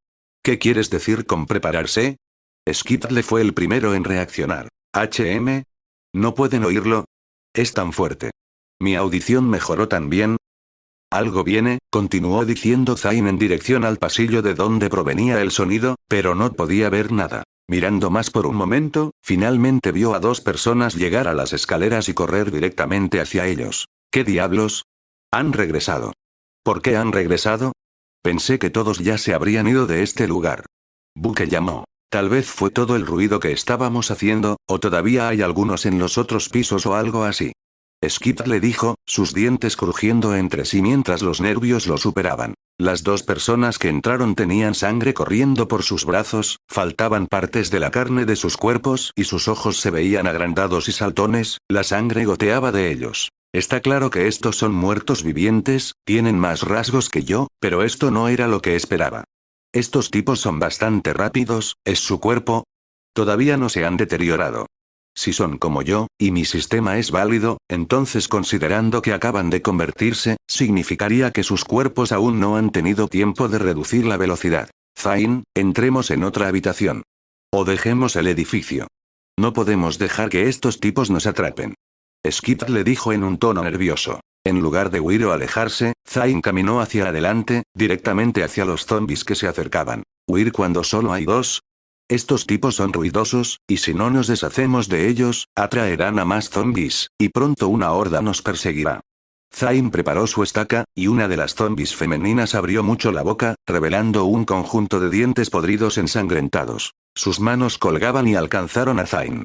¿Qué quieres decir con prepararse? Skittle fue el primero en reaccionar. ¿HM? ¿No pueden oírlo? Es tan fuerte. Mi audición mejoró también. Algo viene, continuó diciendo Zain en dirección al pasillo de donde provenía el sonido, pero no podía ver nada. Mirando más por un momento, finalmente vio a dos personas llegar a las escaleras y correr directamente hacia ellos. ¿Qué diablos? Han regresado. ¿Por qué han regresado? Pensé que todos ya se habrían ido de este lugar. Buque llamó. Tal vez fue todo el ruido que estábamos haciendo, o todavía hay algunos en los otros pisos o algo así. Skip le dijo, sus dientes crujiendo entre sí mientras los nervios lo superaban. Las dos personas que entraron tenían sangre corriendo por sus brazos, faltaban partes de la carne de sus cuerpos y sus ojos se veían agrandados y saltones, la sangre goteaba de ellos. Está claro que estos son muertos vivientes, tienen más rasgos que yo, pero esto no era lo que esperaba. Estos tipos son bastante rápidos, ¿es su cuerpo? Todavía no se han deteriorado. Si son como yo, y mi sistema es válido, entonces considerando que acaban de convertirse, significaría que sus cuerpos aún no han tenido tiempo de reducir la velocidad. Zain, entremos en otra habitación. O dejemos el edificio. No podemos dejar que estos tipos nos atrapen. Skip le dijo en un tono nervioso. En lugar de huir o alejarse, Zain caminó hacia adelante, directamente hacia los zombies que se acercaban. ¿Huir cuando solo hay dos? Estos tipos son ruidosos, y si no nos deshacemos de ellos, atraerán a más zombies, y pronto una horda nos perseguirá. Zain preparó su estaca, y una de las zombies femeninas abrió mucho la boca, revelando un conjunto de dientes podridos ensangrentados. Sus manos colgaban y alcanzaron a Zain.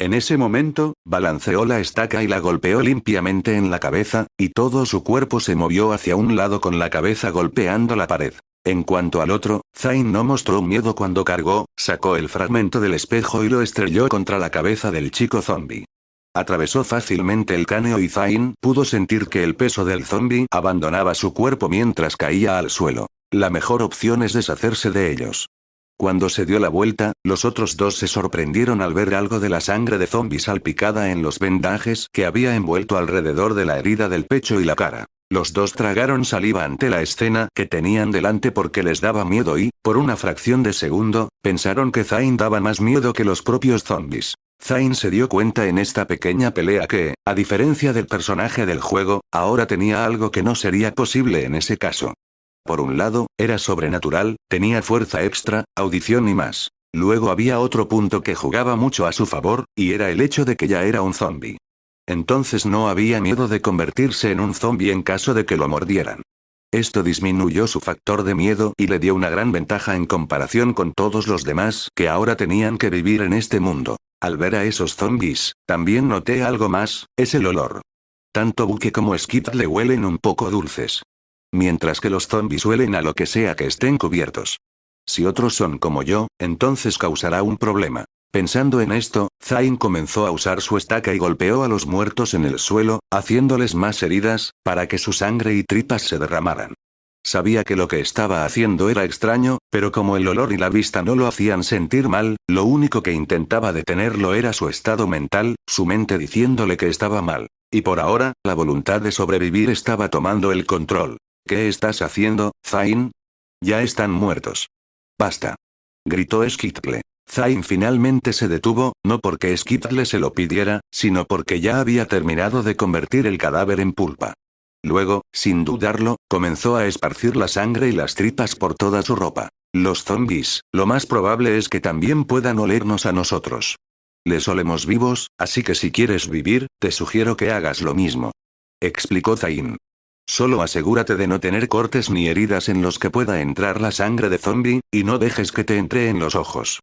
En ese momento, balanceó la estaca y la golpeó limpiamente en la cabeza, y todo su cuerpo se movió hacia un lado con la cabeza golpeando la pared. En cuanto al otro, Zayn no mostró miedo cuando cargó, sacó el fragmento del espejo y lo estrelló contra la cabeza del chico zombie. Atravesó fácilmente el cráneo y Zayn pudo sentir que el peso del zombie abandonaba su cuerpo mientras caía al suelo. La mejor opción es deshacerse de ellos. Cuando se dio la vuelta, los otros dos se sorprendieron al ver algo de la sangre de zombie salpicada en los vendajes que había envuelto alrededor de la herida del pecho y la cara. Los dos tragaron saliva ante la escena que tenían delante porque les daba miedo y, por una fracción de segundo, pensaron que Zayn daba más miedo que los propios zombies. Zayn se dio cuenta en esta pequeña pelea que, a diferencia del personaje del juego, ahora tenía algo que no sería posible en ese caso. Por un lado, era sobrenatural, tenía fuerza extra, audición y más. Luego había otro punto que jugaba mucho a su favor, y era el hecho de que ya era un zombie. Entonces no había miedo de convertirse en un zombie en caso de que lo mordieran. Esto disminuyó su factor de miedo y le dio una gran ventaja en comparación con todos los demás que ahora tenían que vivir en este mundo. Al ver a esos zombies, también noté algo más, es el olor. Tanto Buque como Skip le huelen un poco dulces. Mientras que los zombies huelen a lo que sea que estén cubiertos. Si otros son como yo, entonces causará un problema. Pensando en esto, Zayn comenzó a usar su estaca y golpeó a los muertos en el suelo, haciéndoles más heridas, para que su sangre y tripas se derramaran. Sabía que lo que estaba haciendo era extraño, pero como el olor y la vista no lo hacían sentir mal, lo único que intentaba detenerlo era su estado mental, su mente diciéndole que estaba mal. Y por ahora, la voluntad de sobrevivir estaba tomando el control. ¿Qué estás haciendo, Zayn? Ya están muertos. Basta. Gritó Skittle. Zayn finalmente se detuvo, no porque Skittle se lo pidiera, sino porque ya había terminado de convertir el cadáver en pulpa. Luego, sin dudarlo, comenzó a esparcir la sangre y las tripas por toda su ropa. Los zombies, lo más probable es que también puedan olernos a nosotros. Les olemos vivos, así que si quieres vivir, te sugiero que hagas lo mismo. Explicó Zayn. Solo asegúrate de no tener cortes ni heridas en los que pueda entrar la sangre de zombie, y no dejes que te entre en los ojos.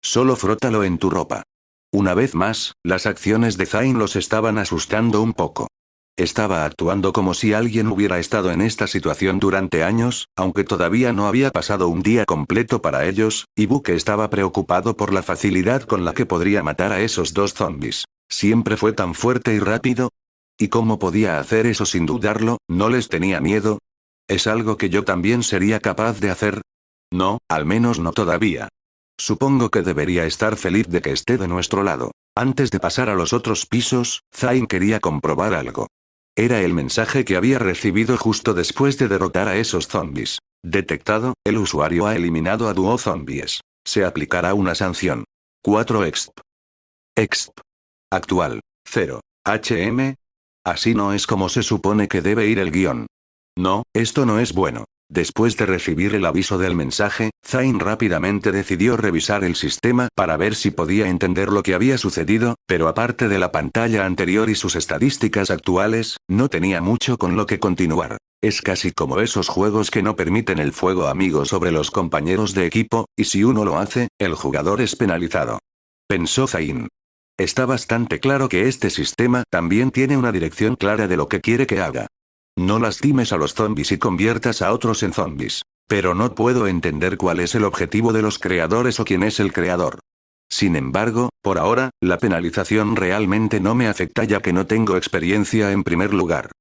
Solo frótalo en tu ropa. Una vez más, las acciones de Zayn los estaban asustando un poco. Estaba actuando como si alguien hubiera estado en esta situación durante años, aunque todavía no había pasado un día completo para ellos, y Buque estaba preocupado por la facilidad con la que podría matar a esos dos zombies. Siempre fue tan fuerte y rápido. ¿Y cómo podía hacer eso sin dudarlo? ¿No les tenía miedo? ¿Es algo que yo también sería capaz de hacer? No, al menos no todavía. Supongo que debería estar feliz de que esté de nuestro lado. Antes de pasar a los otros pisos, Zayn quería comprobar algo. Era el mensaje que había recibido justo después de derrotar a esos zombies. Detectado, el usuario ha eliminado a Duo Zombies. Se aplicará una sanción. 4 exp. Exp. Actual. 0. HM. Así no es como se supone que debe ir el guión. No, esto no es bueno. Después de recibir el aviso del mensaje, Zayn rápidamente decidió revisar el sistema para ver si podía entender lo que había sucedido, pero aparte de la pantalla anterior y sus estadísticas actuales, no tenía mucho con lo que continuar. Es casi como esos juegos que no permiten el fuego amigo sobre los compañeros de equipo, y si uno lo hace, el jugador es penalizado. Pensó Zayn. Está bastante claro que este sistema también tiene una dirección clara de lo que quiere que haga. No lastimes a los zombies y conviertas a otros en zombies. Pero no puedo entender cuál es el objetivo de los creadores o quién es el creador. Sin embargo, por ahora, la penalización realmente no me afecta ya que no tengo experiencia en primer lugar.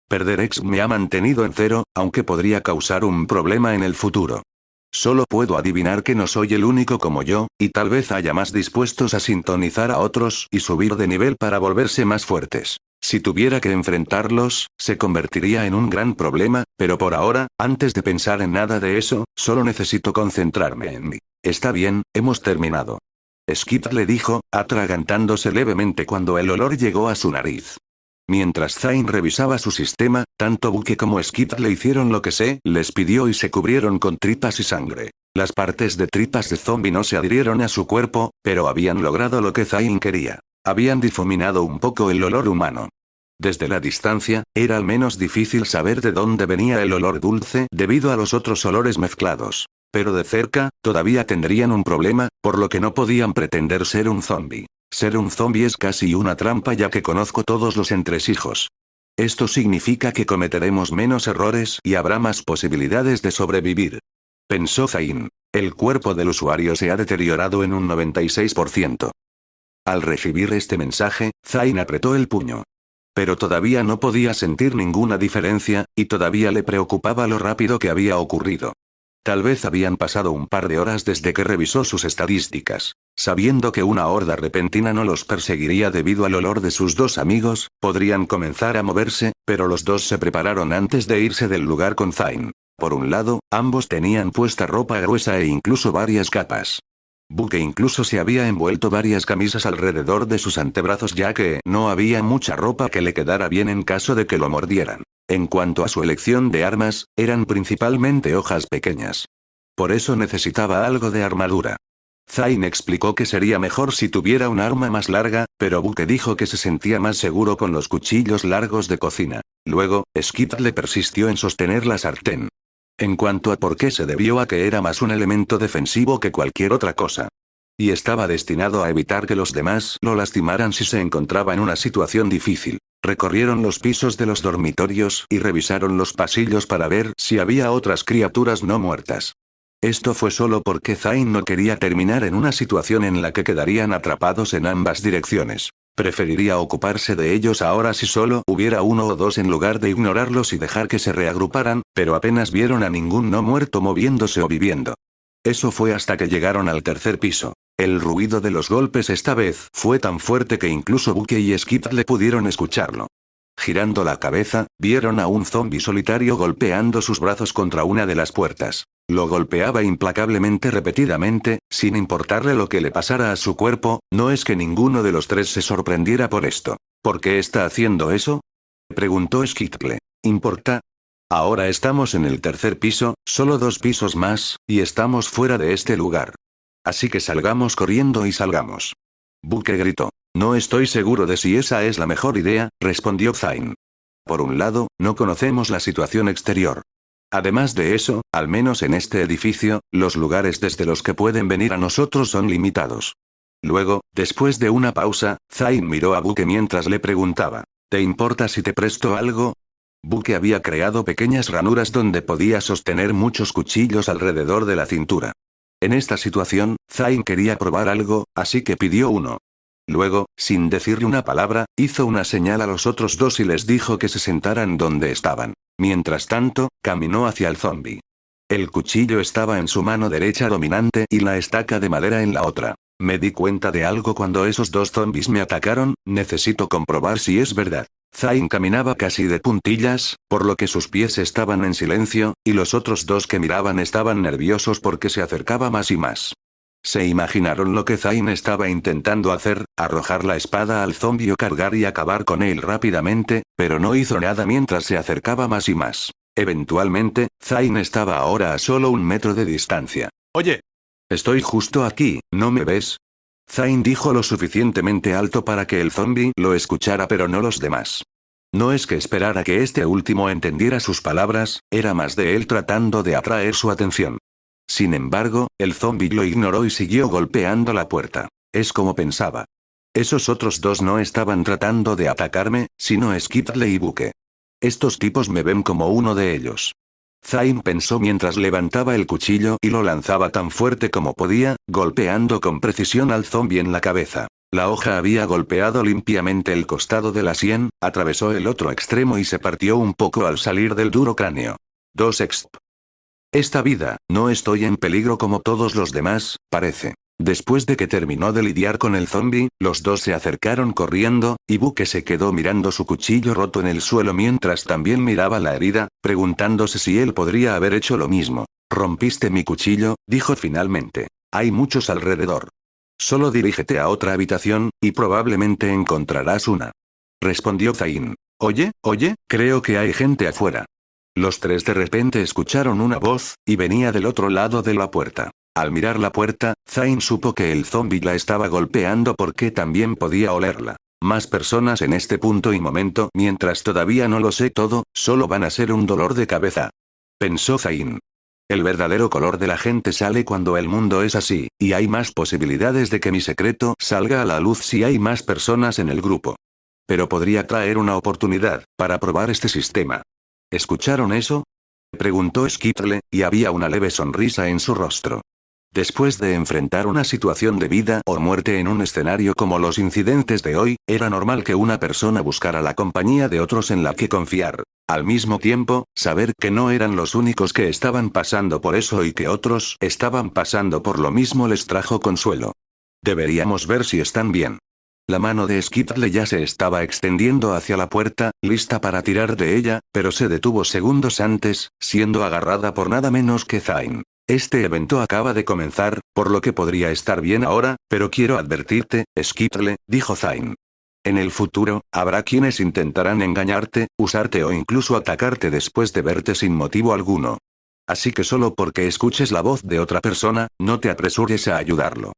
Perder X me ha mantenido en 0, aunque podría causar un problema en el futuro. Solo puedo adivinar que no soy el único como yo, y tal vez haya más dispuestos a sintonizar a otros y subir de nivel para volverse más fuertes. Si tuviera que enfrentarlos, se convertiría en un gran problema, pero por ahora, antes de pensar en nada de eso, solo necesito concentrarme en mí. Está bien, hemos terminado. Skip le dijo, atragantándose levemente cuando el olor llegó a su nariz. Mientras Zayn revisaba su sistema, tanto Buque como Skip le hicieron lo que les pidió y se cubrieron con tripas y sangre. Las partes de tripas de zombie no se adhirieron a su cuerpo, pero habían logrado lo que Zayn quería. Habían difuminado un poco el olor humano. Desde la distancia, era al menos difícil saber de dónde venía el olor dulce debido a los otros olores mezclados. Pero de cerca, todavía tendrían un problema, por lo que no podían pretender ser un zombie. Ser un zombie es casi una trampa ya que conozco todos los entresijos. Esto significa que cometeremos menos errores y habrá más posibilidades de sobrevivir. Pensó Zayn. El cuerpo del usuario se ha deteriorado en un 96%. Al recibir este mensaje, Zayn apretó el puño. Pero todavía no podía sentir ninguna diferencia, y todavía le preocupaba lo rápido que había ocurrido. Tal vez habían pasado un par de horas desde que revisó sus estadísticas. Sabiendo que una horda repentina no los perseguiría debido al olor de sus dos amigos, podrían comenzar a moverse, pero los dos se prepararon antes de irse del lugar con Zayn. Por un lado, ambos tenían puesta ropa gruesa e incluso varias capas. Buque incluso se había envuelto varias camisas alrededor de sus antebrazos ya que no había mucha ropa que le quedara bien en caso de que lo mordieran. En cuanto a su elección de armas, eran principalmente hojas pequeñas. Por eso necesitaba algo de armadura. Zayn explicó que sería mejor si tuviera un arma más larga, pero Buque dijo que se sentía más seguro con los cuchillos largos de cocina. Luego, Skittle persistió en sostener la sartén. En cuanto a por qué se debió a que era más un elemento defensivo que cualquier otra cosa. Y estaba destinado a evitar que los demás lo lastimaran si se encontraba en una situación difícil. Recorrieron los pisos de los dormitorios y revisaron los pasillos para ver si había otras criaturas no muertas. Esto fue solo porque Zayn no quería terminar en una situación en la que quedarían atrapados en ambas direcciones. Preferiría ocuparse de ellos ahora si solo hubiera uno o dos en lugar de ignorarlos y dejar que se reagruparan, pero apenas vieron a ningún no muerto moviéndose o viviendo. Eso fue hasta que llegaron al tercer piso. El ruido de los golpes esta vez fue tan fuerte que incluso Buque y Skittle pudieron escucharlo. Girando la cabeza, vieron a un zombi solitario golpeando sus brazos contra una de las puertas. Lo golpeaba implacablemente repetidamente, sin importarle lo que le pasara a su cuerpo. No es que ninguno de los tres se sorprendiera por esto. ¿Por qué está haciendo eso?, preguntó Skittle. ¿Importa? Ahora estamos en el tercer piso, solo 2 pisos más, y estamos fuera de este lugar. Así que salgamos corriendo y salgamos. Buque gritó. No estoy seguro de si esa es la mejor idea, respondió Zayn. Por un lado, no conocemos la situación exterior. Además de eso, al menos en este edificio, los lugares desde los que pueden venir a nosotros son limitados. Luego, después de una pausa, Zayn miró a Buque mientras le preguntaba. ¿Te importa si te presto algo? Buque había creado pequeñas ranuras donde podía sostener muchos cuchillos alrededor de la cintura. En esta situación, Zayn quería probar algo, así que pidió uno. Luego, sin decirle una palabra, hizo una señal a los otros dos y les dijo que se sentaran donde estaban. Mientras tanto, caminó hacia el zombi. El cuchillo estaba en su mano derecha dominante y la estaca de madera en la otra. Me di cuenta de algo cuando esos dos zombis me atacaron, necesito comprobar si es verdad. Zayn caminaba casi de puntillas, por lo que sus pies estaban en silencio, y los otros dos que miraban estaban nerviosos porque se acercaba más y más. Se imaginaron lo que Zayn estaba intentando hacer, arrojar la espada al zombi o cargar y acabar con él rápidamente, pero no hizo nada mientras se acercaba más y más. Eventualmente, Zayn estaba ahora a solo 1 metro de distancia. Oye. Estoy justo aquí, ¿no me ves? Zayn dijo lo suficientemente alto para que el zombi lo escuchara pero no los demás. No es que esperara que este último entendiera sus palabras, era más de él tratando de atraer su atención. Sin embargo, el zombi lo ignoró y siguió golpeando la puerta. Es como pensaba. Esos otros dos no estaban tratando de atacarme, sino Skittle y Buque. Estos tipos me ven como uno de ellos. Zayn pensó mientras levantaba el cuchillo y lo lanzaba tan fuerte como podía, golpeando con precisión al zombi en la cabeza. La hoja había golpeado limpiamente el costado de la sien, atravesó el otro extremo y se partió un poco al salir del duro cráneo. 2 exp. Esta vida, no estoy en peligro como todos los demás, parece. Después de que terminó de lidiar con el zombi, los dos se acercaron corriendo, y Buque se quedó mirando su cuchillo roto en el suelo mientras también miraba la herida, preguntándose si él podría haber hecho lo mismo. Rompiste mi cuchillo, dijo finalmente. Hay muchos alrededor. Solo dirígete a otra habitación, y probablemente encontrarás una. Respondió Zayn. Oye, creo que hay gente afuera. Los tres de repente escucharon una voz, y venía del otro lado de la puerta. Al mirar la puerta, Zayn supo que el zombi la estaba golpeando porque también podía olerla. Más personas en este punto y momento, mientras todavía no lo sé todo, solo van a ser un dolor de cabeza. Pensó Zayn. El verdadero color de la gente sale cuando el mundo es así, y hay más posibilidades de que mi secreto salga a la luz si hay más personas en el grupo. Pero podría traer una oportunidad, para probar este sistema. ¿Escucharon eso? Preguntó Skittle, y había una leve sonrisa en su rostro. Después de enfrentar una situación de vida o muerte en un escenario como los incidentes de hoy, era normal que una persona buscara la compañía de otros en la que confiar. Al mismo tiempo, saber que no eran los únicos que estaban pasando por eso y que otros estaban pasando por lo mismo les trajo consuelo. Deberíamos ver si están bien. La mano de Skittle ya se estaba extendiendo hacia la puerta, lista para tirar de ella, pero se detuvo segundos antes, siendo agarrada por nada menos que Zayn. Este evento acaba de comenzar, por lo que podría estar bien ahora, pero quiero advertirte, Skittle, dijo Zayn. En el futuro, habrá quienes intentarán engañarte, usarte o incluso atacarte después de verte sin motivo alguno. Así que solo porque escuches la voz de otra persona, no te apresures a ayudarlo.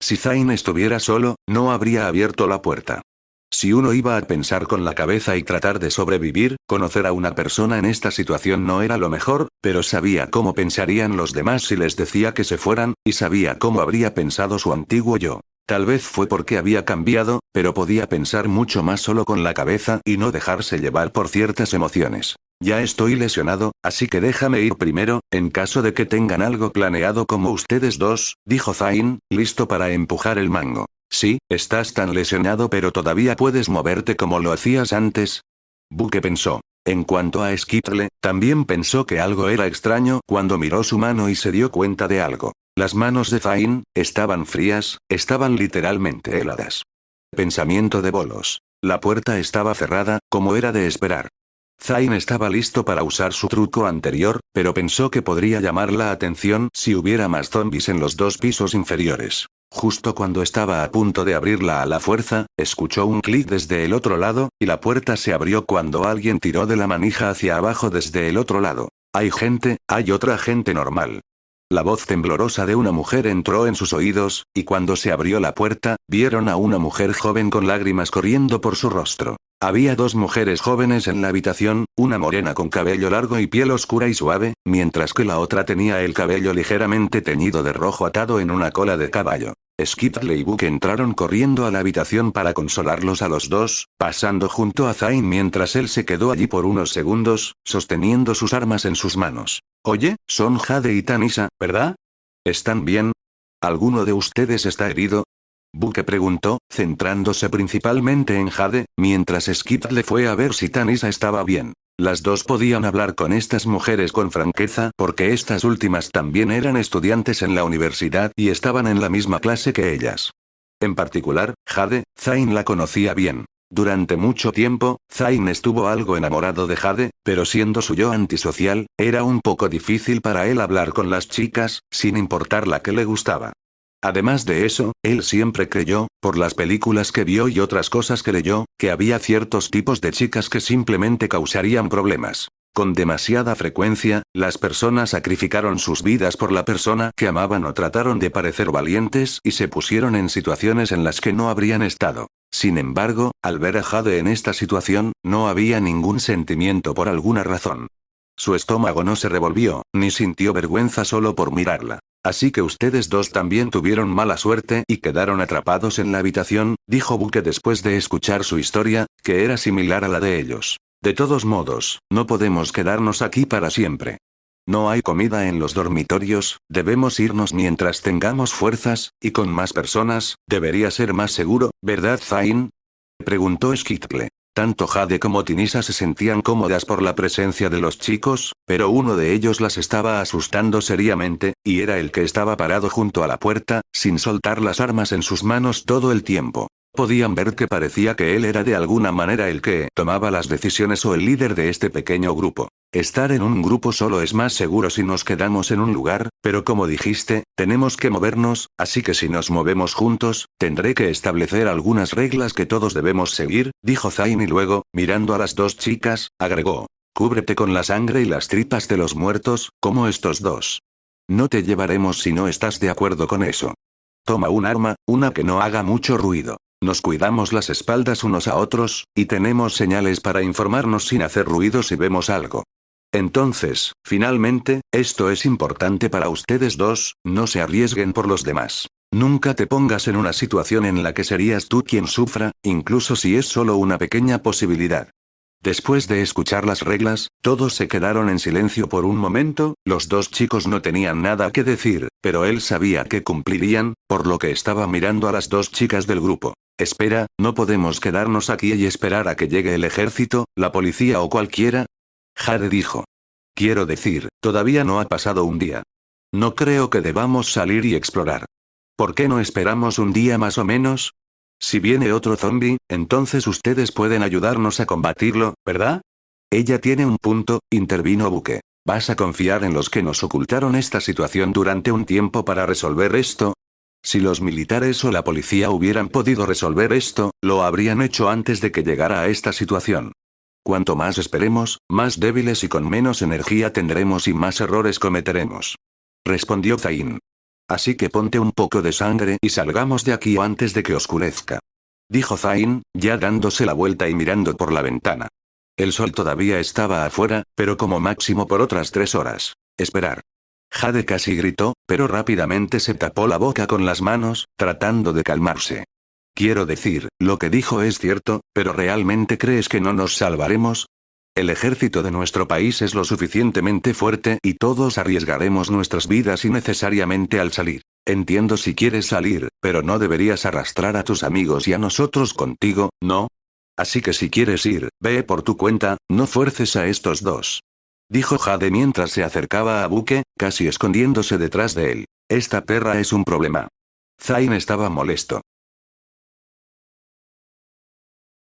Si Zayn estuviera solo, no habría abierto la puerta. Si uno iba a pensar con la cabeza y tratar de sobrevivir, conocer a una persona en esta situación no era lo mejor, pero sabía cómo pensarían los demás si les decía que se fueran, y sabía cómo habría pensado su antiguo yo. Tal vez fue porque había cambiado, pero podía pensar mucho más solo con la cabeza y no dejarse llevar por ciertas emociones. Ya estoy lesionado, así que déjame ir primero, en caso de que tengan algo planeado como ustedes dos, dijo Zayn, listo para empujar el mango. Sí, estás tan lesionado pero todavía puedes moverte como lo hacías antes. Buque pensó. En cuanto a Skittle, también pensó que algo era extraño cuando miró su mano y se dio cuenta de algo. Las manos de Zayn estaban frías, estaban literalmente heladas. Pensamiento de bolos. La puerta estaba cerrada, como era de esperar. Zayn estaba listo para usar su truco anterior, pero pensó que podría llamar la atención si hubiera más zombies en los dos pisos inferiores. Justo cuando estaba a punto de abrirla a la fuerza, escuchó un clic desde el otro lado, y la puerta se abrió cuando alguien tiró de la manija hacia abajo desde el otro lado. Hay otra gente normal. La voz temblorosa de una mujer entró en sus oídos, y cuando se abrió la puerta, vieron a una mujer joven con lágrimas corriendo por su rostro. Había dos mujeres jóvenes en la habitación, una morena con cabello largo y piel oscura y suave, mientras que la otra tenía el cabello ligeramente teñido de rojo atado en una cola de caballo. Skittle y Buck entraron corriendo a la habitación para consolarlos a los dos, pasando junto a Zayn mientras él se quedó allí por unos segundos, sosteniendo sus armas en sus manos. Oye, son Jade y Tanisha, ¿verdad? ¿Están bien? ¿Alguno de ustedes está herido? Buque preguntó, centrándose principalmente en Jade, mientras Skittle fue a ver si Tanisha estaba bien. Las dos podían hablar con estas mujeres con franqueza porque estas últimas también eran estudiantes en la universidad y estaban en la misma clase que ellas. En particular, Jade, Zayn la conocía bien. Durante mucho tiempo, Zayn estuvo algo enamorado de Jade, pero siendo su yo antisocial, era un poco difícil para él hablar con las chicas, sin importar la que le gustaba. Además de eso, él siempre creyó, por las películas que vio y otras cosas que leyó, que había ciertos tipos de chicas que simplemente causarían problemas. Con demasiada frecuencia, las personas sacrificaron sus vidas por la persona que amaban o trataron de parecer valientes y se pusieron en situaciones en las que no habrían estado. Sin embargo, al ver a Jade en esta situación, no había ningún sentimiento por alguna razón. Su estómago no se revolvió, ni sintió vergüenza solo por mirarla. Así que ustedes dos también tuvieron mala suerte y quedaron atrapados en la habitación, dijo Buque después de escuchar su historia, que era similar a la de ellos. De todos modos, no podemos quedarnos aquí para siempre. No hay comida en los dormitorios, debemos irnos mientras tengamos fuerzas, y con más personas, debería ser más seguro, ¿verdad Zayn? Preguntó Skittle. Tanto Jade como Tanisha se sentían cómodas por la presencia de los chicos, pero uno de ellos las estaba asustando seriamente, y era el que estaba parado junto a la puerta, sin soltar las armas en sus manos todo el tiempo. Podían ver que parecía que él era de alguna manera el que tomaba las decisiones o el líder de este pequeño grupo. Estar en un grupo solo es más seguro si nos quedamos en un lugar, pero como dijiste, tenemos que movernos, así que si nos movemos juntos, tendré que establecer algunas reglas que todos debemos seguir, dijo Zayn y luego, mirando a las dos chicas, agregó. Cúbrete con la sangre y las tripas de los muertos, como estos dos. No te llevaremos si no estás de acuerdo con eso. Toma un arma, una que no haga mucho ruido. Nos cuidamos las espaldas unos a otros, y tenemos señales para informarnos sin hacer ruido si vemos algo. Entonces, finalmente, esto es importante para ustedes dos, no se arriesguen por los demás. Nunca te pongas en una situación en la que serías tú quien sufra, incluso si es solo una pequeña posibilidad. Después de escuchar las reglas, todos se quedaron en silencio por un momento, los dos chicos no tenían nada que decir, pero él sabía que cumplirían, por lo que estaba mirando a las dos chicas del grupo. Espera, ¿no podemos quedarnos aquí y esperar a que llegue el ejército, la policía o cualquiera? Jade dijo. Quiero decir, todavía no ha pasado un día. No creo que debamos salir y explorar. ¿Por qué no esperamos un día más o menos? Si viene otro zombie, entonces ustedes pueden ayudarnos a combatirlo, ¿verdad? Ella tiene un punto, intervino Buque. ¿Vas a confiar en los que nos ocultaron esta situación durante un tiempo para resolver esto? Si los militares o la policía hubieran podido resolver esto, lo habrían hecho antes de que llegara a esta situación. Cuanto más esperemos, más débiles y con menos energía tendremos y más errores cometeremos. Respondió Zain. Así que ponte un poco de sangre y salgamos de aquí antes de que oscurezca. Dijo Zain, ya dándose la vuelta y mirando por la ventana. El sol todavía estaba afuera, pero como máximo por otras 3 horas. Esperar. Jade casi gritó, pero rápidamente se tapó la boca con las manos, tratando de calmarse. Quiero decir, lo que dijo es cierto, pero ¿realmente crees que no nos salvaremos? El ejército de nuestro país es lo suficientemente fuerte y todos arriesgaremos nuestras vidas innecesariamente al salir. Entiendo si quieres salir, pero no deberías arrastrar a tus amigos y a nosotros contigo, ¿no? Así que si quieres ir, ve por tu cuenta, no fuerces a estos dos. Dijo Jade mientras se acercaba a Buque, casi escondiéndose detrás de él. Esta perra es un problema. Zain estaba molesto.